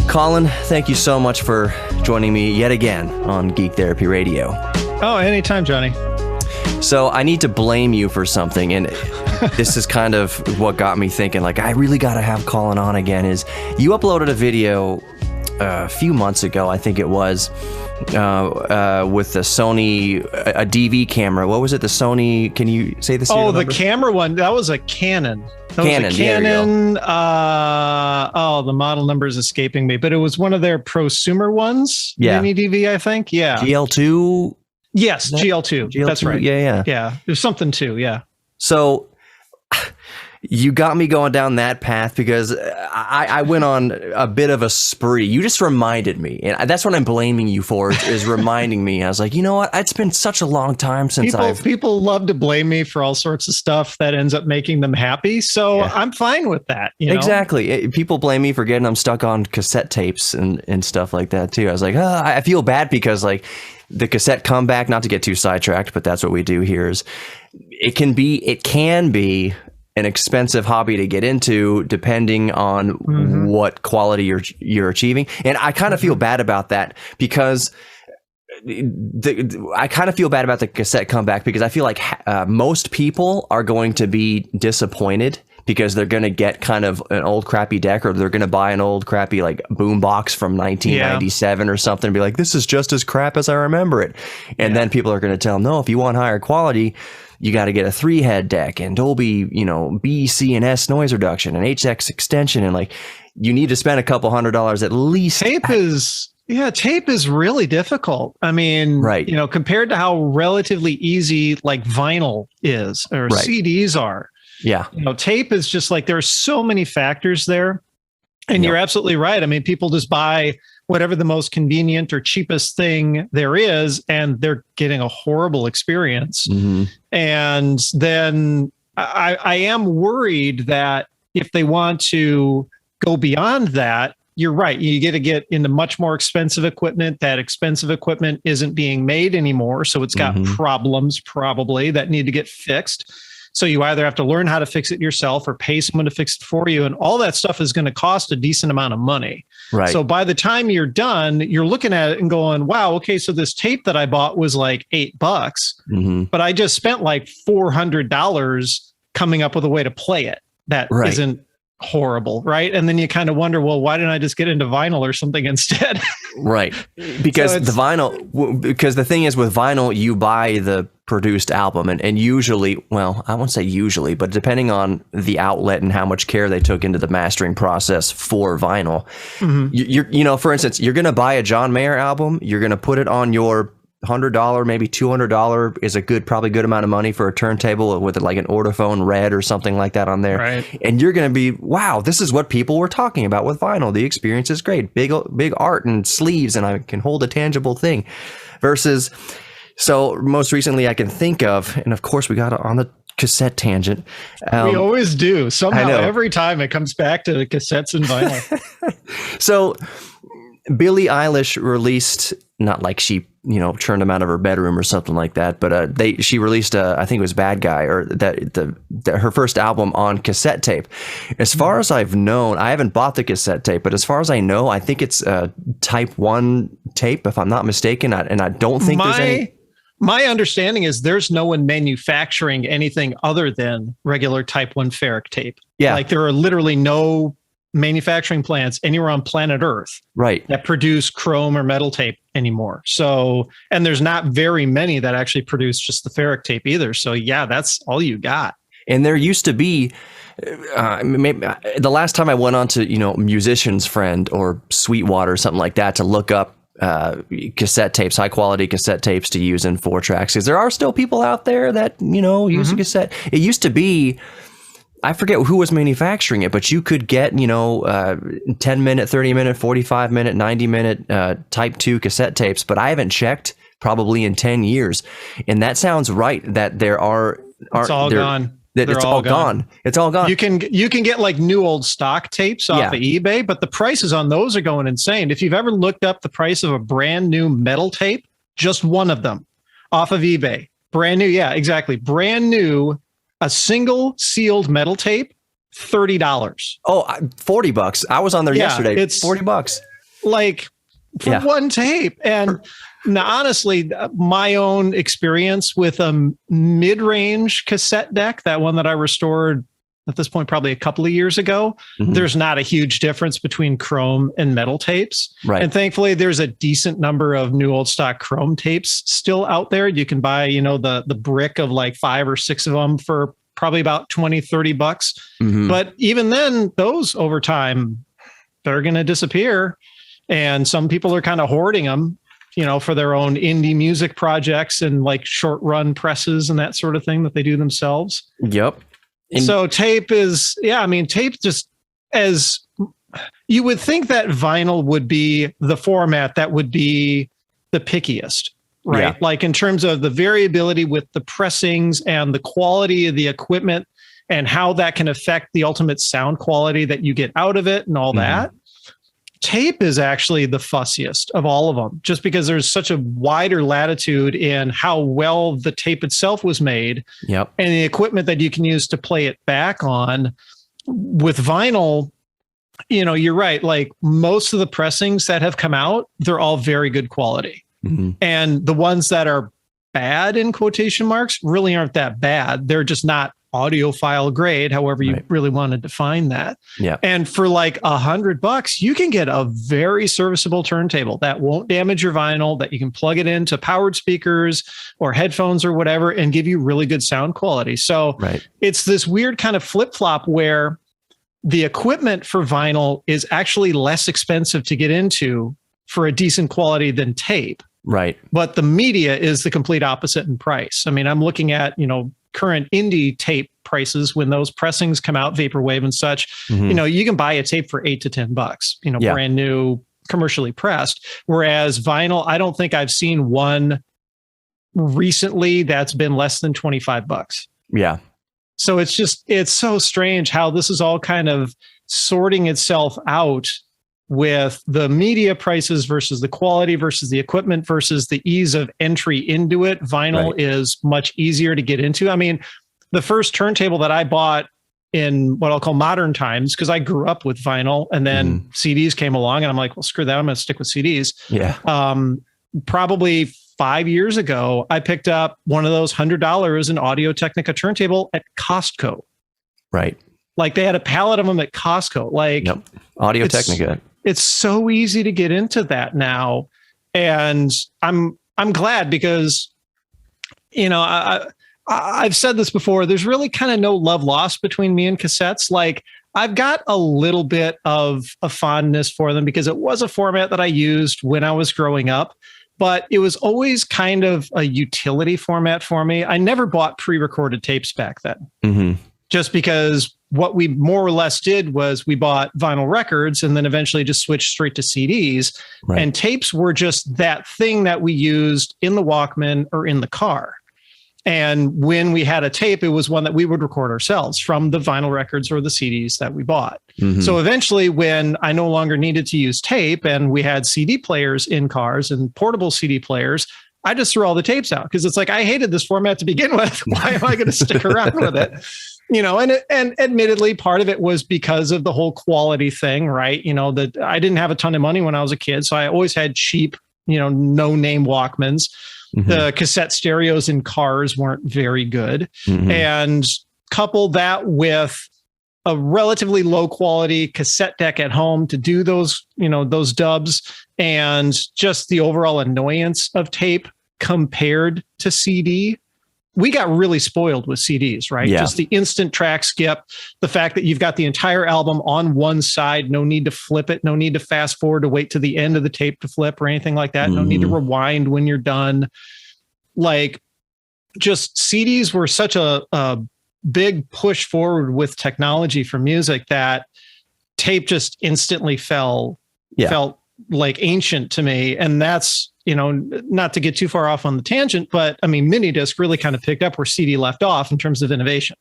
Colin, thank you so much for joining me yet again on Geek Therapy Radio. Oh, anytime, Johnny. So I need to blame you for something, and this is kind of what got me thinking, like, I really got to have Colin on again, is you uploaded a video a few months ago, I think it was, with the Sony, a DV camera. What was it? The Sony, can you say the serial number? The camera one, that was a Canon. Canon. The model number is escaping me, but it was one of their prosumer ones. Yeah. Mini DV, I think. Yeah. GL2? Yes, GL2. That's right. Yeah. Yeah. There's something too. Yeah. So you got me going down that path because I went on a bit of a spree. You just reminded me, and that's what I'm blaming you for, is reminding me. I was like, you know what? It's been such a long time since people love to blame me for all sorts of stuff that ends up making them happy. So yeah. I'm fine with that. You know? Exactly. People blame me for getting them stuck on cassette tapes and stuff like that too. I was like, I feel bad because like the cassette comeback, not to get too sidetracked, but that's what we do here, is it can be an expensive hobby to get into depending on what quality you're achieving. And I kind of feel bad about that because I kind of feel bad about the cassette comeback because I feel like most people are going to be disappointed because they're going to get kind of an old crappy deck, or they're going to buy an old crappy like boombox from 1997 or something and be like, this is just as crap as I remember it. And then people are going to tell them, no, if you want higher quality, you got to get a 3-head deck and Dolby, B, C, and S noise reduction and HX extension. And like, you need to spend a couple $100 at least. Tape is really difficult. I mean, right. Compared to how relatively easy like vinyl is or CDs are. Yeah. Tape is just like, there are so many factors there. And you're absolutely right. I mean, people just buy whatever the most convenient or cheapest thing there is, and they're getting a horrible experience. Mm-hmm. And then I am worried that if they want to go beyond that, you're right. You get to get into much more expensive equipment. That expensive equipment isn't being made anymore. So it's got problems probably that need to get fixed. So you either have to learn how to fix it yourself or pay someone to fix it for you. And all that stuff is going to cost a decent amount of money. Right. So by the time you're done, you're looking at it and going, wow, okay, so this tape that I bought was like $8, but I just spent like $400 coming up with a way to play it. That isn't horrible, right? And then you kind of wonder, well, why didn't I just get into vinyl or something instead? Right. Because because the thing is with vinyl, you buy the produced album and usually, well, I won't say usually, but depending on the outlet and how much care they took into the mastering process for vinyl, you're for instance, you're going to buy a John Mayer album, you're going to put it on your $100, maybe $200 is probably good amount of money for a turntable with like an Ortophone Red or something like that on there. Right. And you're going to be, wow, this is what people were talking about with vinyl. The experience is great. Big art and sleeves, and I can hold a tangible thing. Versus, so most recently I can think of, and of course we got on the cassette tangent. We always do. Somehow every time it comes back to the cassettes and vinyl. So Billie Eilish released, not like she churned them out of her bedroom or something like that, but she released I think it was Bad Guy, or her first album on cassette tape. As far as I've known, I haven't bought the cassette tape, but as far as I know, I think it's a Type 1 tape, if I'm not mistaken, and I don't think there's any. My understanding is there's no one manufacturing anything other than regular Type 1 ferric tape. Yeah, like there are literally no manufacturing plants anywhere on planet Earth that produce chrome or metal tape anymore. So, and there's not very many that actually produce just the ferric tape either. So yeah, that's all you got. And there used to be, maybe, the last time I went on to, Musician's Friend or Sweetwater or something like that to look up cassette tapes, high quality cassette tapes to use in 4-tracks, because there are still people out there that, use a cassette. It used to be, I forget who was manufacturing it, but you could get, 10-minute, 30-minute, 45-minute, 90-minute Type 2 cassette tapes, but I haven't checked probably in 10 years. And that sounds right, that there are... It's all gone. It's all gone. It's all gone. You can get like new old stock tapes off of eBay, but the prices on those are going insane. If you've ever looked up the price of a brand new metal tape, just one of them off of eBay, brand new. Yeah, exactly. Brand new. A single sealed metal tape, $30. Oh, $40. I was on there yesterday. It's $40. like for one tape. And now, honestly, my own experience with a mid-range cassette deck, that one that I restored at this point, probably a couple of years ago, there's not a huge difference between chrome and metal tapes. Right. And thankfully, there's a decent number of new old stock chrome tapes still out there. You can buy, the brick of like 5 or 6 of them for probably about $20-$30. But even then, those over time, they're going to disappear. And some people are kind of hoarding them, for their own indie music projects and like short run presses and that sort of thing that they do themselves. Yep. So tape is, tape just, as you would think that vinyl would be the format that would be the pickiest, right? Yeah. Like in terms of the variability with the pressings and the quality of the equipment and how that can affect the ultimate sound quality that you get out of it and all that. Tape is actually the fussiest of all of them, just because there's such a wider latitude in how well the tape itself was made and the equipment that you can use to play it back on. With vinyl, you're right. Like most of the pressings that have come out, they're all very good quality. And the ones that are bad in quotation marks really aren't that bad. They're just not audiophile grade, however you really want to define that. And for like $100, you can get a very serviceable turntable that won't damage your vinyl, that you can plug it into powered speakers or headphones or whatever and give you really good sound quality. So it's this weird kind of flip-flop where the equipment for vinyl is actually less expensive to get into for a decent quality than tape. But the media is the complete opposite in price. I mean, I'm looking at, current indie tape prices when those pressings come out, vaporwave and such. You can buy a tape for $8 to $10, brand new, commercially pressed. Whereas vinyl, I don't think I've seen one recently that's been less than $25. So it's so strange how this is all kind of sorting itself out with the media prices versus the quality versus the equipment versus the ease of entry into it. Vinyl is much easier to get into. I mean, the first turntable that I bought in what I'll call modern times, because I grew up with vinyl and then CDs came along and I'm like, well, screw that. I'm going to stick with CDs. Probably 5 years ago, I picked up one of those $100 in Audio-Technica turntable at Costco. Like they had a pallet of them at Costco. Like Audio-Technica. It's so easy to get into that now. And I'm glad because, I've said this before, there's really kind of no love lost between me and cassettes. Like I've got a little bit of a fondness for them because it was a format that I used when I was growing up, but it was always kind of a utility format for me. I never bought pre-recorded tapes back then. Just because what we more or less did was we bought vinyl records and then eventually just switched straight to CDs. And tapes were just that thing that we used in the Walkman or in the car. And when we had a tape, it was one that we would record ourselves from the vinyl records or the CDs that we bought. So eventually when I no longer needed to use tape and we had CD players in cars and portable CD players, I just threw all the tapes out because it's like, I hated this format to begin with. Why am I going to stick around with it? And admittedly, part of it was because of the whole quality thing, right? That I didn't have a ton of money when I was a kid. So I always had cheap, no name Walkmans. The cassette stereos in cars weren't very good. And couple that with a relatively low quality cassette deck at home to do those, those dubs and just the overall annoyance of tape compared to CD. We got really spoiled with CDs, right? Just the instant track skip, the fact that you've got the entire album on one side, no need to flip it, no need to fast forward to wait to the end of the tape to flip or anything like that. No need to rewind when you're done. Like just CDs were such a big push forward with technology for music that tape just instantly felt like ancient to me. And that's, not to get too far off on the tangent, but I mean, mini disc really kind of picked up where CD left off in terms of innovation.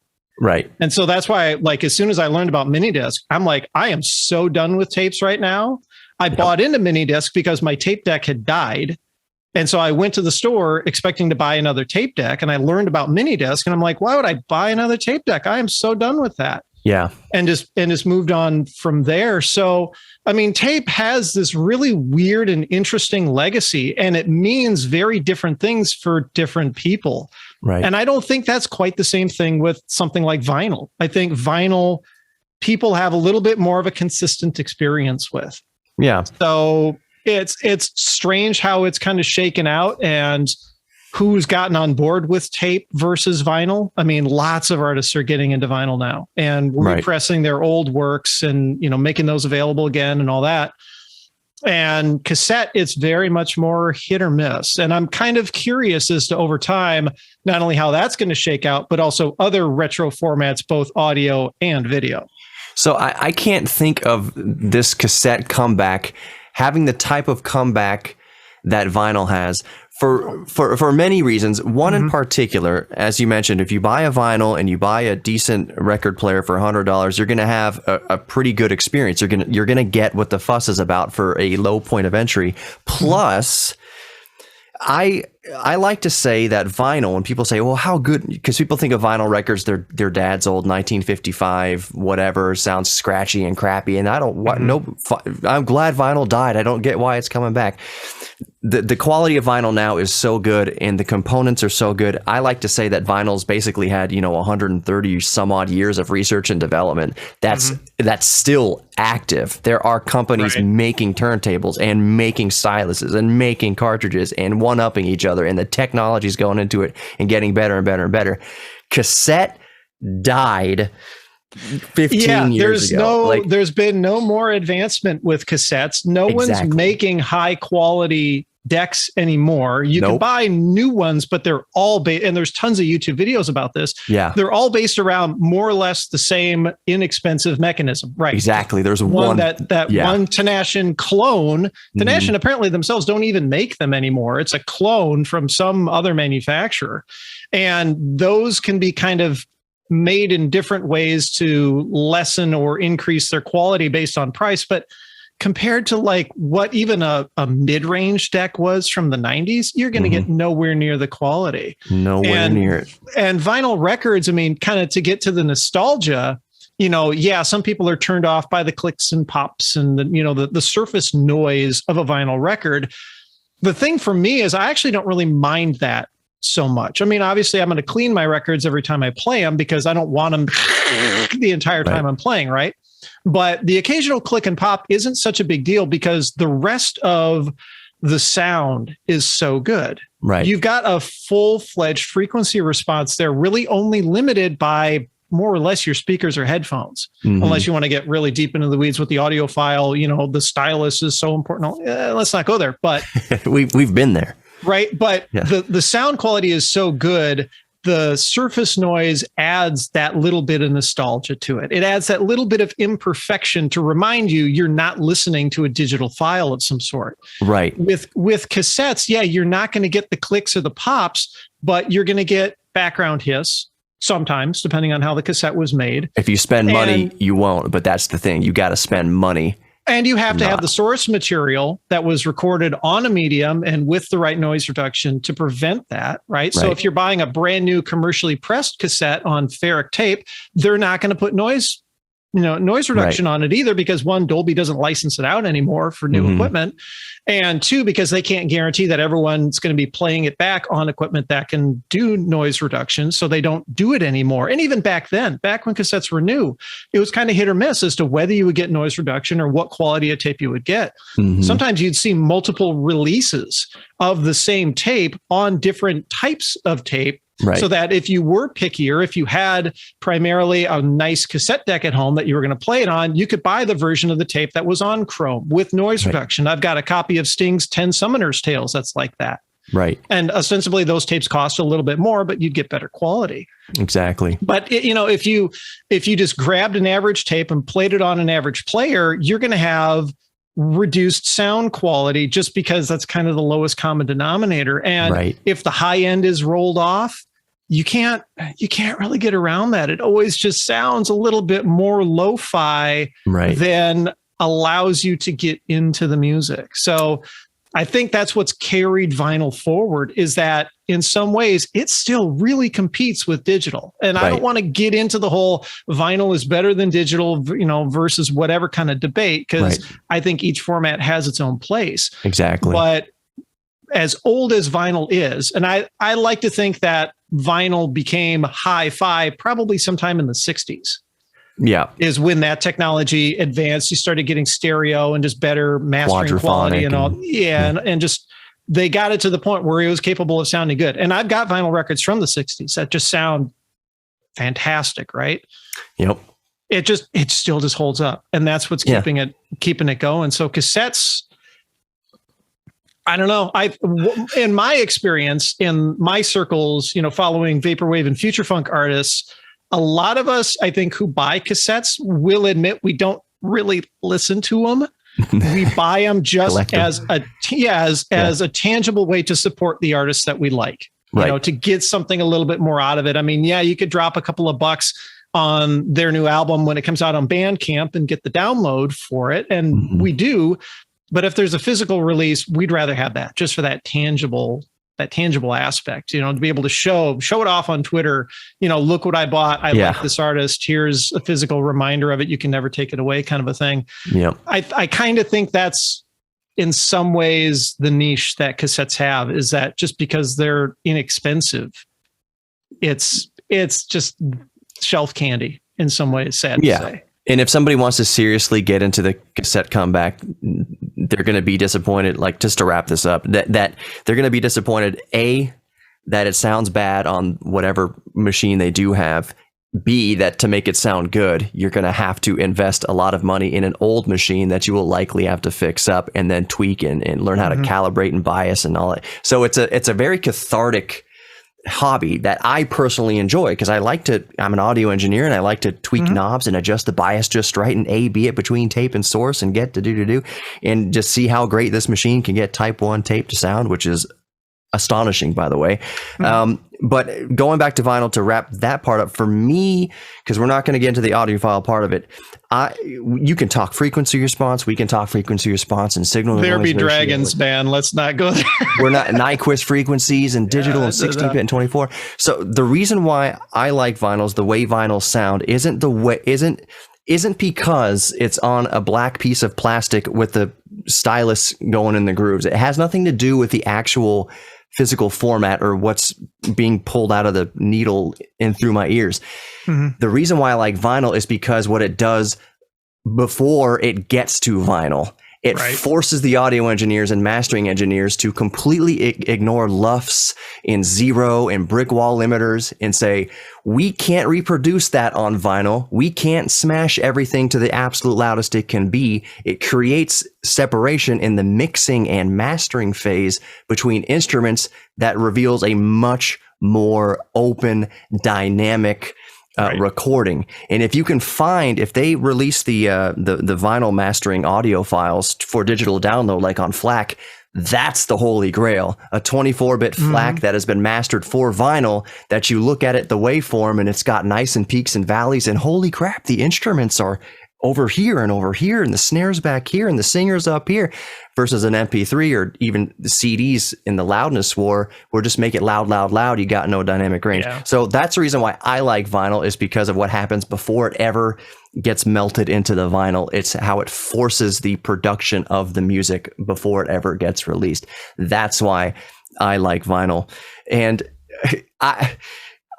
And so that's why, like, as soon as I learned about mini disc, I'm like, I am so done with tapes right now. I bought into mini disc because my tape deck had died. And so I went to the store expecting to buy another tape deck and I learned about mini disc and I'm like, why would I buy another tape deck? I am so done with that. Yeah. And just moved on from there. So, I mean, tape has this really weird and interesting legacy, and it means very different things for different people. Right. And I don't think that's quite the same thing with something like vinyl. I think vinyl people have a little bit more of a consistent experience with. Yeah. So it's strange how it's kind of shaken out and who's gotten on board with tape versus vinyl. I mean, lots of artists are getting into vinyl now and repressing their old works and, making those available again and all that. And cassette, it's very much more hit or miss. And I'm kind of curious as to over time, not only how that's going to shake out, but also other retro formats, both audio and video. So I can't think of this cassette comeback having the type of comeback that vinyl has for many reasons. One in particular, as you mentioned, if you buy a vinyl and you buy a decent record player for $100, you're going to have a pretty good experience. You're going to get what the fuss is about for a low point of entry. Plus, I like to say that vinyl, when people say, well, how good, because people think of vinyl records, their dad's old 1955, whatever, sounds scratchy and crappy. And I'm glad vinyl died. I don't get why it's coming back. The quality of vinyl now is so good and the components are so good. I like to say that vinyl's basically had, 130 some odd years of research and development. That's still active. There are companies making turntables and making styluses and making cartridges and one-upping each other, and the technology's going into it and getting better and better and better. Cassette died 15 years ago. There's been no more advancement with cassettes. No one's making high quality decks anymore. You can buy new ones, but they're all and there's tons of YouTube videos about this. Yeah. They're all based around more or less the same inexpensive mechanism. Right. Exactly. There's one one Tenashin clone. Tenashin apparently themselves don't even make them anymore. It's a clone from some other manufacturer. And those can be kind of made in different ways to lessen or increase their quality based on price. But compared to like what even a mid-range deck was from the 90s, you're going to get nowhere near the quality. Nowhere near it. And vinyl records, I mean, kind of to get to the nostalgia, some people are turned off by the clicks and pops and the surface noise of a vinyl record. The thing for me is I actually don't really mind that so much. I mean, obviously I'm going to clean my records every time I play them because I don't want them the entire time I'm playing, right? But the occasional click and pop isn't such a big deal because the rest of the sound is so good. Right. You've got a full-fledged frequency response there, really only limited by more or less your speakers or headphones, unless you want to get really deep into the weeds with the audiophile. The stylus is so important. Let's not go there, but we've been there. Right. But the sound quality is so good. The surface noise adds that little bit of nostalgia to it. It adds that little bit of imperfection to remind you you're not listening to a digital file of some sort. Right. With cassettes, you're not going to get the clicks or the pops, but you're going to get background hiss sometimes, depending on how the cassette was made. If you spend money, you won't. But that's the thing. You got to spend money. And you have to have the source material that was recorded on a medium and with the right noise reduction to prevent that, right? So if you're buying a brand new commercially pressed cassette on ferric tape, they're not going to put noise reduction on it either, because one, Dolby doesn't license it out anymore for new equipment. And two, because they can't guarantee that everyone's going to be playing it back on equipment that can do noise reduction. So they don't do it anymore. And even back then, back when cassettes were new, it was kind of hit or miss as to whether you would get noise reduction or what quality of tape you would get. Sometimes you'd see multiple releases of the same tape on different types of tape. Right. So that if you were pickier, if you had primarily a nice cassette deck at home that you were going to play it on, you could buy the version of the tape that was on Chrome with noise reduction. I've got a copy of Sting's 10 Summoner's Tales that's like that. Right. And ostensibly those tapes cost a little bit more, but you'd get better quality. Exactly. But if you just grabbed an average tape and played it on an average player, you're going to have reduced sound quality just because that's kind of the lowest common denominator. And if the high end is rolled off, you can't really get around that. It always just sounds a little bit more lo-fi than allows you to get into the music. So I think that's what's carried vinyl forward, is that in some ways it still really competes with digital. And I don't want to get into the whole vinyl is better than digital, versus whatever kind of debate, because I think each format has its own place. Exactly. But as old as vinyl is, and I like to think that vinyl became hi-fi probably sometime in the 60s. Yeah. Is when that technology advanced. You started getting stereo and just better mastering quality and all. And just they got it to the point where it was capable of sounding good. And I've got vinyl records from the 60s that just sound fantastic, right? Yep. It still just holds up. And that's what's keeping it going. So cassettes, I don't know. In my experience, in my circles, following vaporwave and future funk artists, a lot of us, I think, who buy cassettes will admit we don't really listen to them. We buy them just as a tangible way to support the artists that we like, to get something a little bit more out of it. I mean, you could drop a couple of bucks on their new album when it comes out on Bandcamp and get the download for it. And we do. But if there's a physical release, we'd rather have that just for that tangible aspect, to be able to show it off on Twitter, look what I bought. I like this artist. Here's a physical reminder of it. You can never take it away, kind of a thing. Yeah. I kind of think that's in some ways the niche that cassettes have, is that just because they're inexpensive, it's just shelf candy in some ways, sad to say. And if somebody wants to seriously get into the cassette comeback, they're going to be disappointed. Like, just to wrap this up, that they're going to be disappointed, A, that it sounds bad on whatever machine they do have. B, that to make it sound good, you're going to have to invest a lot of money in an old machine that you will likely have to fix up and then tweak and learn how to calibrate and bias and all that. So it's a very cathartic hobby that I personally enjoy, because I'm an audio engineer and I like to tweak knobs and adjust the bias just right and A/B it between tape and source and get to do and just see how great this machine can get type 1 tape to sound, which is astonishing, by the way. But going back to vinyl to wrap that part up for me, because we're not going to get into the audiophile part of it. You can talk frequency response. We can talk frequency response and signal. There be dragons, man. Let's not go there. We're not Nyquist frequencies and digital and 16-bit and 24. So the reason why I like vinyls, the way vinyls sound, isn't because it's on a black piece of plastic with the stylus going in the grooves. It has nothing to do with the actual physical format or what's being pulled out of the needle in through my ears. The reason why I like vinyl is because what it does before it gets to vinyl, it forces the audio engineers and mastering engineers to completely ignore LUFS and zero and brick wall limiters and say, we can't reproduce that on vinyl. We can't smash everything to the absolute loudest it can be. It creates separation in the mixing and mastering phase between instruments that reveals a much more open, dynamic recording. And if they release the vinyl mastering audio files for digital download, like on FLAC, that's the holy grail. A 24-bit FLAC that has been mastered for vinyl, that you look at it, the waveform, and it's got nice and peaks and valleys, and holy crap, the instruments are over here, and the snares back here, and the singers up here, versus an MP3 or even the CDs in the loudness war, where just make it loud, loud, loud. You got no dynamic range. Yeah. So that's the reason why I like vinyl, is because of what happens before it ever gets melted into the vinyl. It's how it forces the production of the music before it ever gets released. That's why I like vinyl. And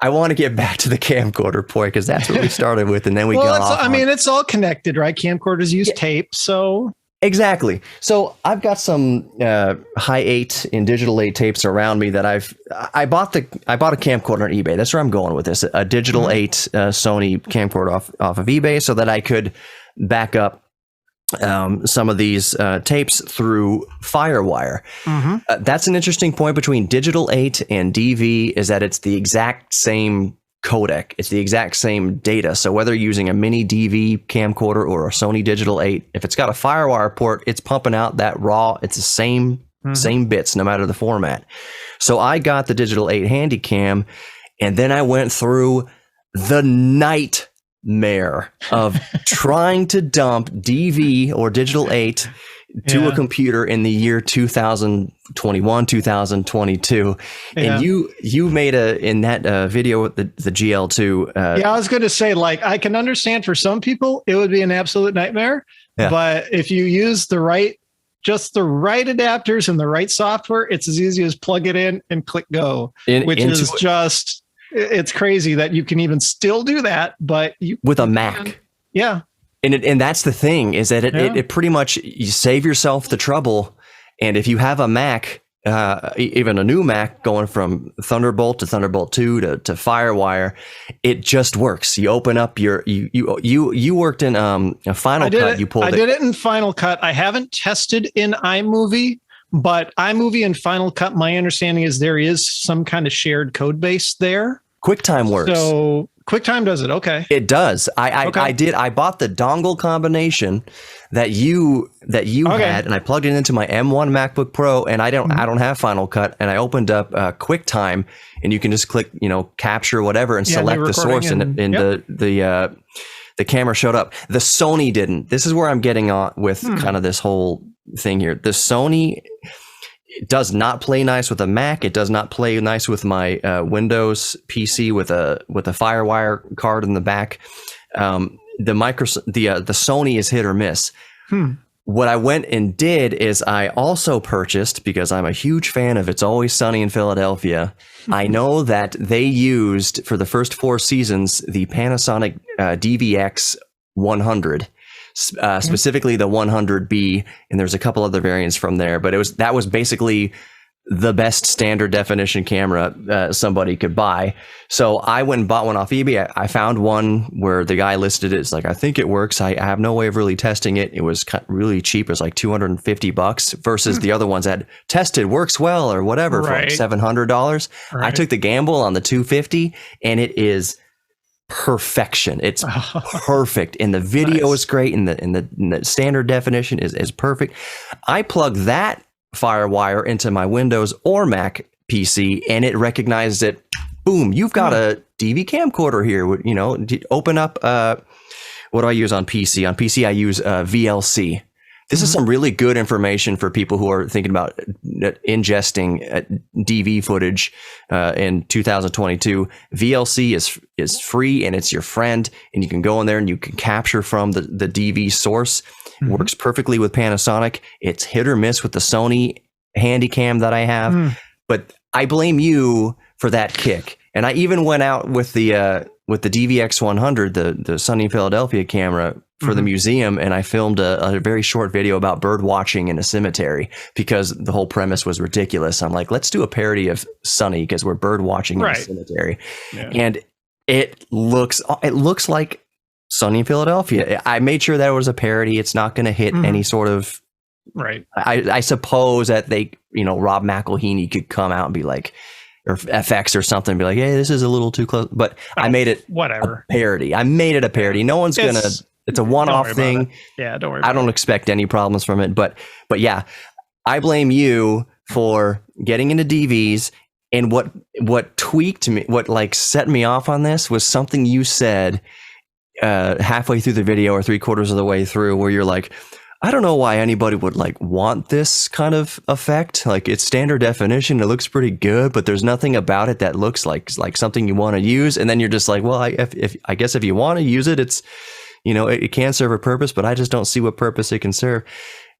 I want to get back to the camcorder point, because that's what we started with, and then we got off. It's all connected, right? Camcorders use tape, so exactly. So I've got some Hi8 and Digital8 tapes around me that I bought a camcorder on eBay. That's where I'm going with this. A Digital8 Sony camcorder off of eBay, so that I could back up some of these tapes through FireWire. That's an interesting point between Digital8 and DV, is that it's the exact same codec. It's the exact same data. So whether you're using a mini DV camcorder or a Sony Digital8, if it's got a FireWire port, it's pumping out that raw. It's the same bits, no matter the format. So I got the Digital8 Handycam, and then I went through the nightmare of trying to dump DV or Digital8 to a computer in the year 2021, 2022. And you made in that video with the GL2. I was going to say, like, I can understand for some people it would be an absolute nightmare, but if you use just the right adapters and the right software, it's as easy as plug it in and click go, it's crazy that you can even still do that, but with a Mac. Yeah. And that's the thing, is that it pretty much, you save yourself the trouble. And if you have a Mac, even a new Mac going from Thunderbolt to Thunderbolt 2 to FireWire, it just works. You open up you worked in a Final Cut. I did it in Final Cut. I haven't tested in iMovie, but iMovie and Final Cut, my understanding is there is some kind of shared code base there. QuickTime works. So QuickTime does it. Okay. It does. I bought the dongle combination that you had, and I plugged it into my M1 MacBook Pro, and I don't have Final Cut, and I opened up QuickTime, and you can just click, capture whatever and select the source, and the camera showed up. The Sony didn't. This is where I'm getting on with kind of this whole thing here. The Sony does not play nice with a Mac. It does not play nice with my Windows PC with a FireWire card in the back. The Sony is hit or miss. What I went and did is I also purchased, because I'm a huge fan of It's Always Sunny in Philadelphia. I know that they used for the first 4 seasons the Panasonic DVX100. Specifically the 100B, and there's a couple other variants from there, but that was basically the best standard definition camera somebody could buy. So I went and bought one off eBay. I found one where the guy listed it. It's like, I think it works. I have no way of really testing it. It was really cheap. It was like $250 versus the other ones that tested works well or whatever for like $700. Right. I took the gamble on the $250, and it is perfection. It's perfect, and the video is great, and the standard definition is perfect. I plug that FireWire into my Windows or Mac PC, and it recognized it. Boom! You've got a DV camcorder here. Open up. What do I use on PC? On PC, I use VLC. This is some really good information for people who are thinking about ingesting DV footage in 2022. VLC is free, and it's your friend, and you can go in there and you can capture from the DV source. It works perfectly with Panasonic. It's hit or miss with the Sony Handycam that I have, but I blame you for that kick. And I even went out with the DVX100, the Sunny Philadelphia camera, for the museum, and I filmed a very short video about bird watching in a cemetery, because the whole premise was ridiculous. I'm like, let's do a parody of Sunny because we're bird watching in a cemetery, and it looks like Sunny in Philadelphia. I made sure that it was a parody. It's not going to hit any sort of I suppose that Rob McElhenney could come out and be like, or FX or something, be like, hey, this is a little too close. But I made it a parody. I made it a parody. No one's gonna. It's a one-off thing. Yeah, don't worry. I don't expect any problems from it. But yeah, I blame you for getting into DVs. And what tweaked me, what set me off on this was something you said halfway through the video or 3/4 of the way through, where you're like, I don't know why anybody would want this kind of effect. It's standard definition. It looks pretty good, but there's nothing about it that looks like something you want to use. And then you're just like, well, I guess if you want to use it, it's, it can serve a purpose, but I just don't see what purpose it can serve.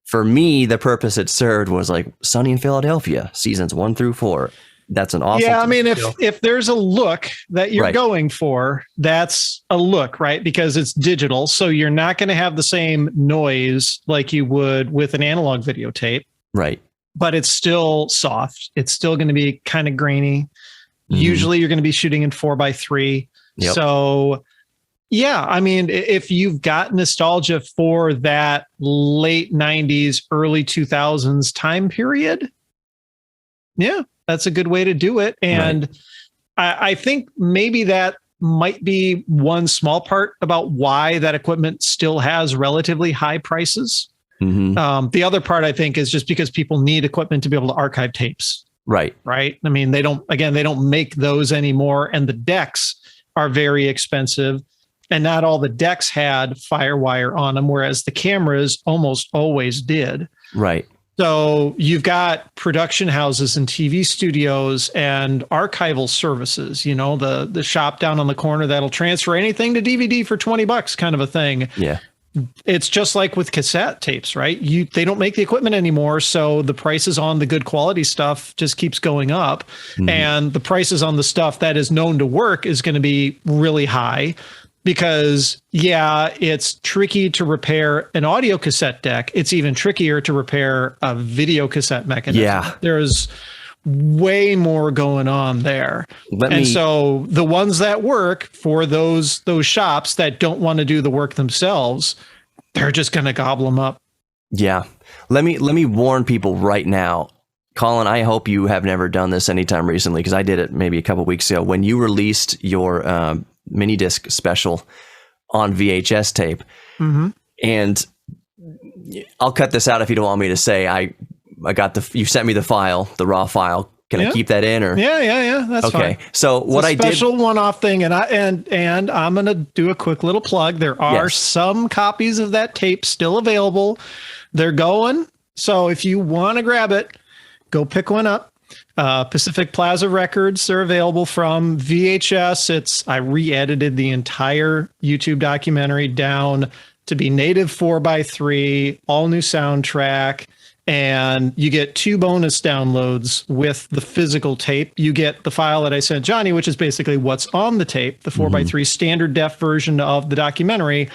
For me, the purpose it served was Sunny in Philadelphia, seasons 1 through 4. That's an awesome. Yeah, I mean, if there's a look that you're going for, that's a look, right? Because it's digital, so you're not going to have the same noise like you would with an analog videotape, right? But it's still soft. It's still going to be kind of grainy. Usually, you're going to be shooting in 4:3. Yep. So, yeah, I mean, if you've got nostalgia for that late 90s, early 2000s time period, yeah, that's a good way to do it. And I think maybe that might be one small part about why that equipment still has relatively high prices. The other part, I think, is just because people need equipment to be able to archive tapes. Right. I mean, they don't make those anymore. And the decks are very expensive. And not all the decks had FireWire on them, whereas the cameras almost always did. Right. So you've got production houses and TV studios and archival services, you know, the shop down on the corner that'll transfer anything to DVD for $20 kind of a thing. Yeah. It's just like with cassette tapes, right? They don't make the equipment anymore, so the prices on the good quality stuff just keeps going up, and the prices on the stuff that is known to work is going to be really high because, yeah, it's tricky to repair an audio cassette deck. It's even trickier to repair a video cassette mechanism. Yeah. There's way more going on there. So the ones that work for those shops that don't want to do the work themselves, they're just going to gobble them up. Yeah. Let me warn people right now. Colin, I hope you have never done this anytime recently, because I did it maybe a couple weeks ago when you released your mini disc special on VHS tape. And I'll cut this out if you don't want me to say I got you sent me the file, the raw file. Can I keep that in, or? Yeah. That's fine. Okay. So what I did, special one-off thing, and I'm going to do a quick little plug. There are some copies of that tape still available. They're going. So if you want to grab it, go pick one up. Pacific Plaza Records, they're available from VHS. I re-edited the entire YouTube documentary down to be native 4:3, all new soundtrack. And you get 2 bonus downloads with the physical tape. You get the file that I sent Johnny, which is basically what's on the tape, the 4:3 standard def version of the documentary.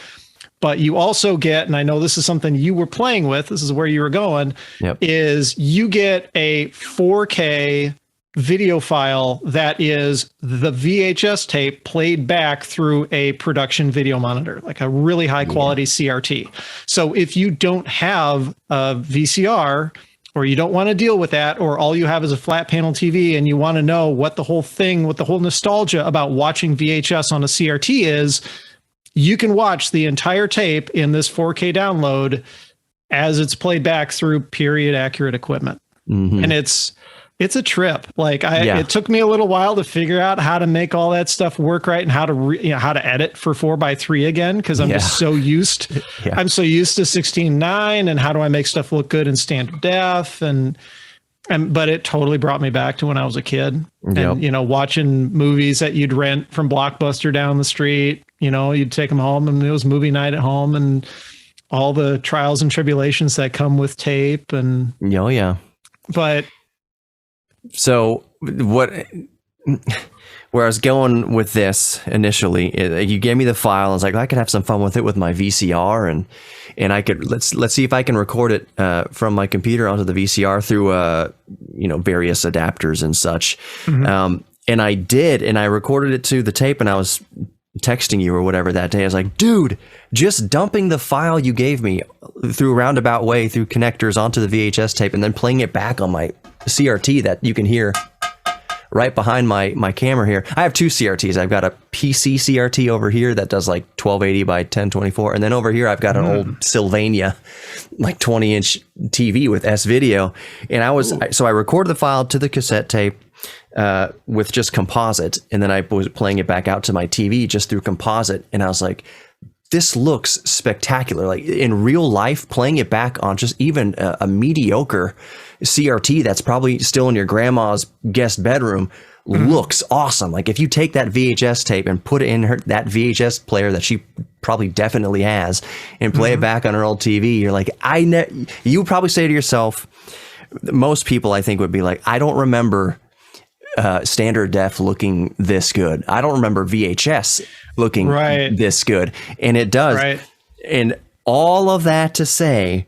But you also get, and I know this is something you were playing with, this is where you were going, is you get a 4K video file that is the VHS tape played back through a production video monitor, like a really high quality CRT. So if you don't have a VCR, or you don't want to deal with that, or all you have is a flat panel TV and you want to know what the whole nostalgia about watching VHS on a CRT is, you can watch the entire tape in this 4K download as it's played back through period accurate equipment. And it's a trip. Like it took me a little while to figure out how to make all that stuff work right and how to how to edit for 4:3 again, because I'm just so used. I'm so used to 16:9 and how do I make stuff look good in standard def, but it totally brought me back to when I was a kid and watching movies that you'd rent from Blockbuster down the street. You'd take them home and it was movie night at home, and all the trials and tribulations that come with tape and but. So where I was going with this initially, you gave me the file. I was like, I could have some fun with it with my VCR, and I could let's see if I can record it from my computer onto the VCR through various adapters and such. And I did, and I recorded it to the tape, and I was texting you or whatever that day. I was like, dude, just dumping the file you gave me through a roundabout way through connectors onto the VHS tape and then playing it back on my CRT that you can hear right behind my camera here. I have 2 CRTs. I've got a PC CRT over here that does like 1280 by 1024, and then over here I've got an old Sylvania like 20-inch TV with S video. And I recorded the file to the cassette tape with just composite, and then I was playing it back out to my TV just through composite, and I was like, this looks spectacular. Like in real life, playing it back on just even a mediocre CRT that's probably still in your grandma's guest bedroom looks awesome. Like if you take that VHS tape and put it in that VHS player that she probably definitely has and play it back on her old TV, you're like, you would probably say to yourself, most people I think would be like, I don't remember standard def looking this good. I don't remember VHS looking this good. And it does. Right. And all of that to say,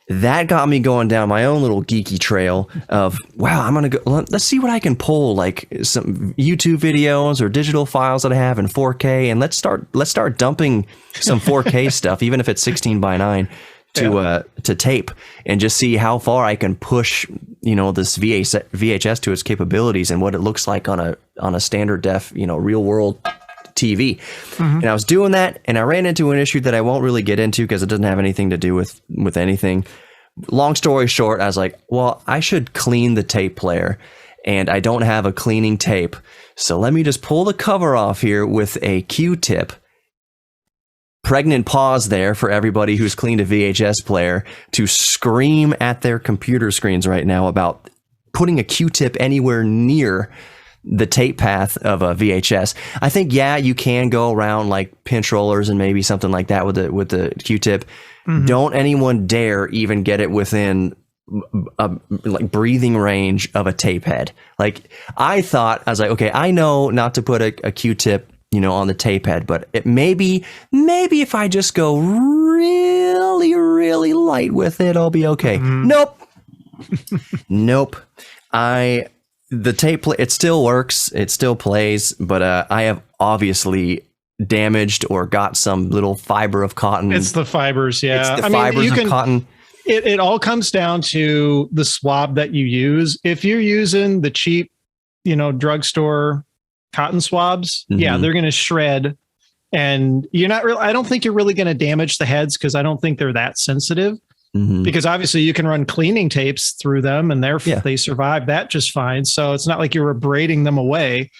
that got me going down my own little geeky trail of, wow, I'm going to go, let's see what I can pull, like some YouTube videos or digital files that I have in 4K. And let's start dumping some 4K stuff, even if it's 16:9 to tape, and just see how far I can push, this VHS to its capabilities and what it looks like on a standard def, real world TV. And I was doing that, and I ran into an issue that I won't really get into because it doesn't have anything to do with anything. Long story short, I was like, well, I should clean the tape player, and I don't have a cleaning tape. So let me just pull the cover off here with a Q-tip pregnant pause there for everybody who's cleaned a VHS player to scream at their computer screens right now about putting a Q-tip anywhere near the tape path of a VHS. I think, yeah, you can go around like pinch rollers and maybe something like that with the Q-tip. Mm-hmm. Don't anyone dare even get it within like breathing range of a tape head. Like I was like, okay, I know not to put a Q-tip, on the tape head, but it maybe if I just go really, really light with it, I'll be okay. Mm-hmm. Nope. The tape, it still works, it still plays, but I have obviously damaged or got some little fiber of cotton. It's the fibers, yeah. It's the fibers of cotton. It all comes down to the swab that you use. If you're using the cheap, drugstore cotton swabs, mm-hmm. yeah, they're going to shred, and you're not really. I don't think you're really going to damage the heads because I don't think they're that sensitive. Mm-hmm. Because obviously you can run cleaning tapes through them, and they survive that just fine. So it's not like you're abrading them away.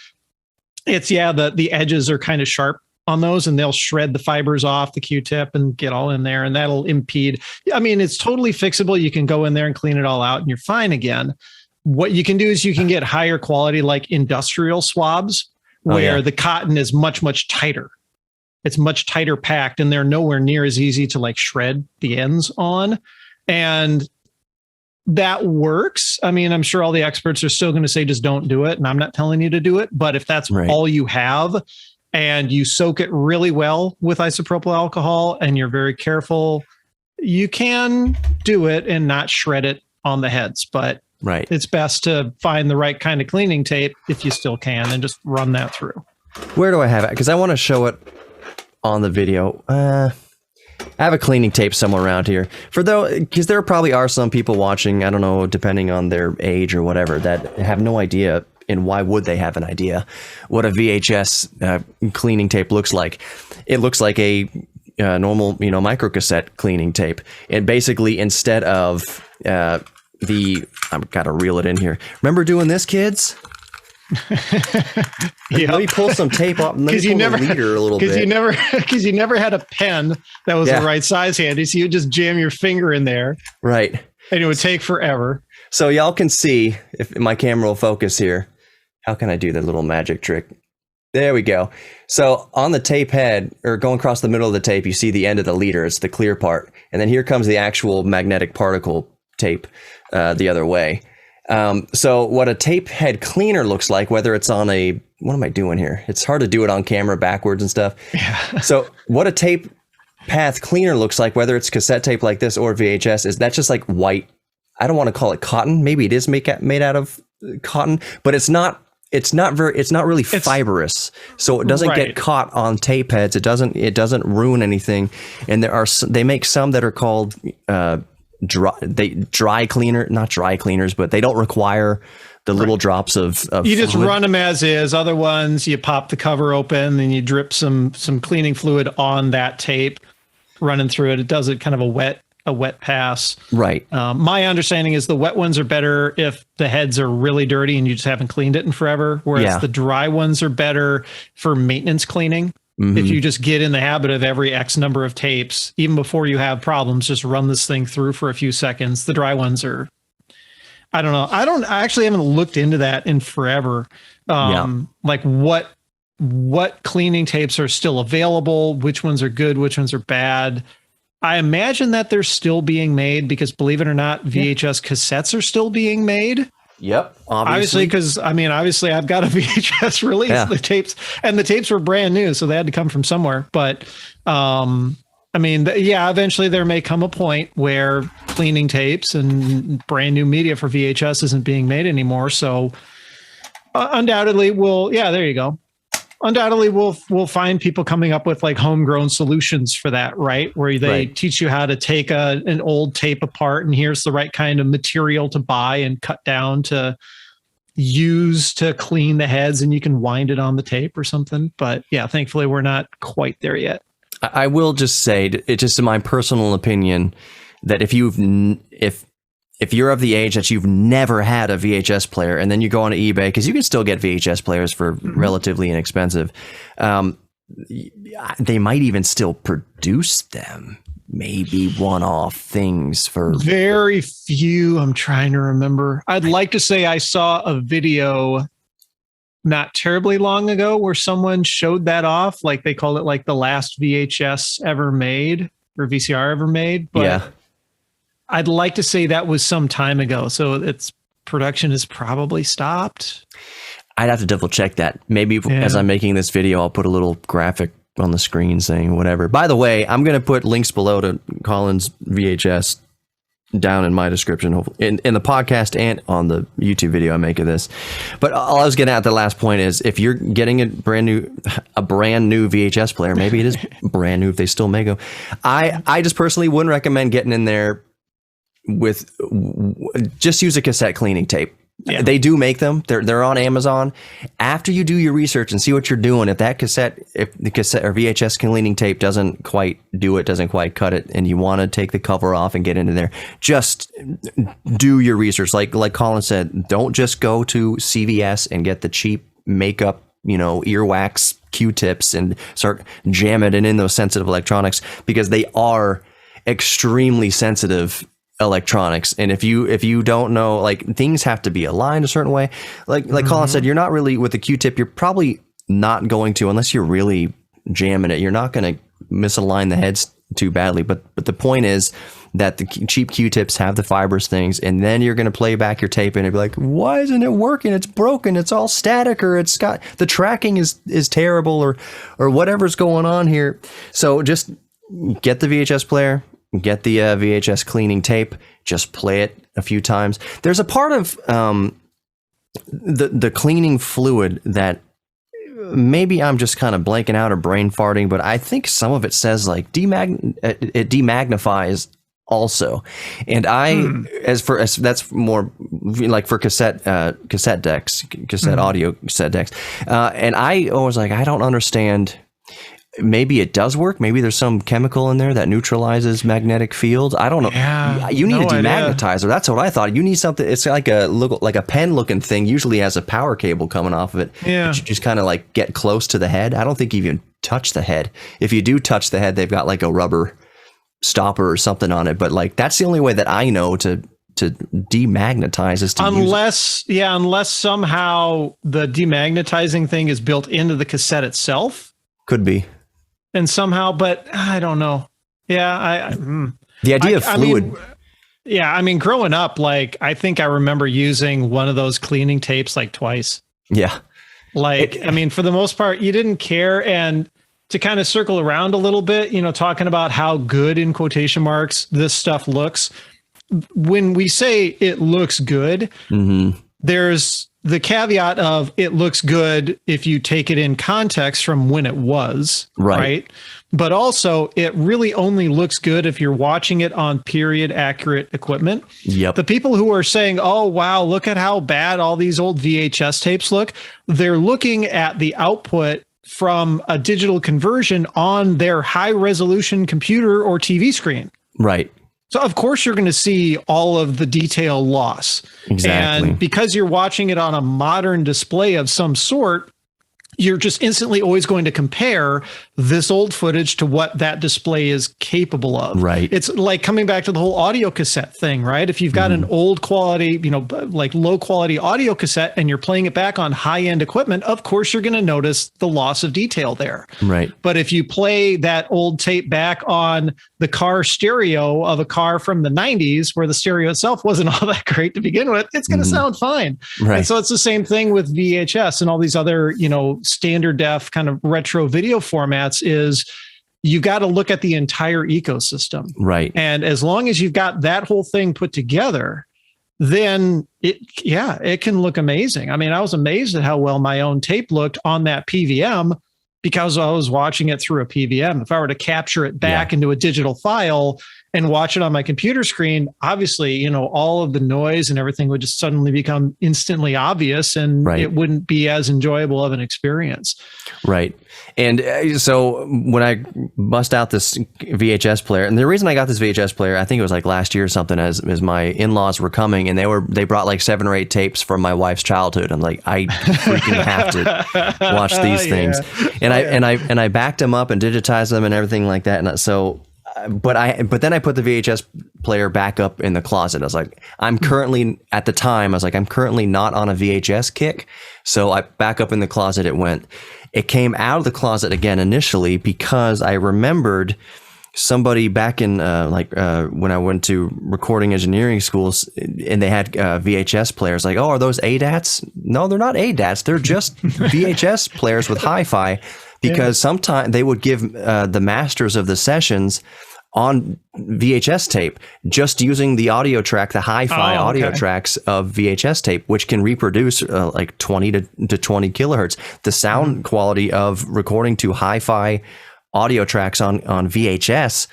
It's the edges are kind of sharp on those, and they'll shred the fibers off the Q-tip and get all in there, and that'll impede. I mean, it's totally fixable. You can go in there and clean it all out, and you're fine again. What you can do is you can get higher quality, like industrial swabs, where the cotton is much, much tighter. It's much tighter packed, and they're nowhere near as easy to like shred the ends on. And that works. I mean, I'm sure all the experts are still going to say, just don't do it. And I'm not telling you to do it. But if that's all you have, and you soak it really well with isopropyl alcohol, and you're very careful, you can do it and not shred it on the heads. But it's best to find the right kind of cleaning tape if you still can, and just run that through. Where do I have it? Because I want to show it on the video. I have a cleaning tape somewhere around here. Because there probably are some people watching, I don't know, depending on their age or whatever, that have no idea, and why would they have an idea, what a VHS cleaning tape looks like. It looks like a normal, micro cassette cleaning tape. And basically, instead of I've got to reel it in here. Remember doing this, kids? Let me pull some tape off. Let me pull the leader a little bit. Because you never had a pen that was the right size handy, so you just jam your finger in there. Right. And it would take forever. So y'all can see, if my camera will focus here, how can I do the little magic trick? There we go. So on the tape head, or going across the middle of the tape, you see the end of the leader. It's the clear part. And then here comes the actual magnetic particle tape the other way. So what a tape head cleaner looks like, whether it's on what am I doing here? It's hard to do it on camera backwards and stuff. Yeah. So what a tape path cleaner looks like, whether it's cassette tape like this or VHS, is that's just like white. I don't want to call it cotton. Maybe it is made out of cotton, but it's not really fibrous. So it doesn't get caught on tape heads. It doesn't ruin anything. And they make some that are called, dry cleaner, not dry cleaners, but they don't require the little drops of you just fluid. Run them as is. Other ones, you pop the cover open and you drip some cleaning fluid on that tape, running through it. It does it kind of a wet pass. Right. My understanding is the wet ones are better if the heads are really dirty and you just haven't cleaned it in forever, whereas the dry ones are better for maintenance cleaning. Mm-hmm. If you just get in the habit of every X number of tapes, even before you have problems, just run this thing through for a few seconds. The dry ones are, I don't know. I actually haven't looked into that in forever. Like what cleaning tapes are still available, which ones are good, which ones are bad. I imagine that they're still being made because, believe it or not, VHS cassettes are still being made. Yep. Obviously, because obviously I've got a VHS release. Yeah. The tapes were brand new, so they had to come from somewhere. But eventually there may come a point where cleaning tapes and brand new media for VHS isn't being made anymore. So undoubtedly, there you go. Undoubtedly, we'll find people coming up with like homegrown solutions for that, right? Where they teach you how to take an old tape apart, and here's the right kind of material to buy and cut down to use to clean the heads, and you can wind it on the tape or something. But yeah, thankfully, we're not quite there yet. I will just say, it's just in my personal opinion, that if you're of the age that you've never had a VHS player, and then you go on eBay, because you can still get VHS players for relatively inexpensive, they might even still produce them. Maybe one-off things for very few. I'm trying to remember. I'd like to say I saw a video not terribly long ago where someone showed that off. Like they called it like the last VHS ever made or VCR ever made. But yeah. I'd like to say that was some time ago. So its production has probably stopped. I'd have to double check that. Maybe as I'm making this video, I'll put a little graphic on the screen saying whatever. By the way, I'm going to put links below to Colin's VHS down in my description in the podcast and on the YouTube video I make of this. But all I was getting at the last point is if you're getting a brand new VHS player, maybe it is brand new if they still make them. I just personally wouldn't recommend getting in there with just use a cassette cleaning tape. Yeah. They do make them. They're on Amazon. After you do your research and see what you're doing, if the cassette or VHS cleaning tape doesn't quite do it, doesn't quite cut it, and you want to take the cover off and get into there, just do your research. Like Colin said, don't just go to CVS and get the cheap makeup, earwax Q-tips and start jamming it in those sensitive electronics, because they are extremely sensitive electronics. And if you don't know, like, things have to be aligned a certain way, like Colin said, you're not really with the Q-tip, you're probably not going to, unless you're really jamming it, you're not going to misalign the heads too badly. But the point is that the cheap Q-tips have the fibrous things, and then you're going to play back your tape and be like, why isn't it working? It's broken. It's all static, or it's got the tracking is terrible, or whatever's going on here. So just get the VHS player, get the VHS cleaning tape, just play it a few times. There's a part of the cleaning fluid that maybe I'm just kind of blanking out or brain farting, but I think some of it says like it demagnifies also. And as that's more like for cassette decks, audio cassette decks. And I was like, I don't understand. Maybe it does work. Maybe there's some chemical in there that neutralizes magnetic fields. I don't know. Yeah, you need a demagnetizer. That's what I thought. You need something. It's like a pen looking thing. Usually has a power cable coming off of it. Yeah. But you just kind of like get close to the head. I don't think you even touch the head. If you do touch the head, they've got like a rubber stopper or something on it. But like that's the only way that I know to demagnetize is to unless somehow the demagnetizing thing is built into the cassette itself. Could be. And somehow, but I don't know. Yeah, the idea of fluid. I mean, growing up, like I think I remember using one of those cleaning tapes like twice. Yeah. Like, I mean, for the most part, you didn't care. And to kind of circle around a little bit, talking about how good, in quotation marks, this stuff looks. When we say it looks good, there's the caveat of it looks good if you take it in context from when it was, right? But also it really only looks good if you're watching it on period accurate equipment. Yep. The people who are saying, oh, wow, look at how bad all these old VHS tapes look. They're looking at the output from a digital conversion on their high resolution computer or TV screen. Right. So, of course, you're going to see all of the detail loss. Exactly. And because you're watching it on a modern display of some sort, you're just instantly always going to compare this old footage to what that display is capable of. Right. It's like coming back to the whole audio cassette thing, right? If you've got an old quality, like low quality audio cassette and you're playing it back on high end equipment, of course, you're going to notice the loss of detail there. Right. But if you play that old tape back on the car stereo of a car from the 90s, where the stereo itself wasn't all that great to begin with, it's going to sound fine. Right. And so it's the same thing with VHS and all these other, standard def kind of retro video formats. Is you've got to look at the entire ecosystem. Right. And as long as you've got that whole thing put together, then it can look amazing. I mean, I was amazed at how well my own tape looked on that PVM because I was watching it through a PVM. If I were to capture it back into a digital file and watch it on my computer screen, obviously, all of the noise and everything would just suddenly become instantly obvious, and it wouldn't be as enjoyable of an experience. Right. And so when I bust out this VHS player, and the reason I got this VHS player, I think it was like last year or something, as my in-laws were coming, and they brought like 7 or 8 tapes from my wife's childhood. I'm like, I freaking have to watch these things. And I backed them up and digitized them and everything like that. And so, but then I put the VHS player back up in the closet. I was like, I'm currently not on a VHS kick. So I back up in the closet it went. It came out of the closet again initially because I remembered somebody back in when I went to recording engineering schools, and they had VHS players. Like, oh, are those ADATs? No, they're not ADATs. They're just VHS players with hi-fi. Because sometimes they would give the masters of the sessions on VHS tape, just using the audio track, the hi-fi audio tracks of VHS tape, which can reproduce like 20 to 20 kilohertz. The sound quality of recording to hi-fi audio tracks on VHS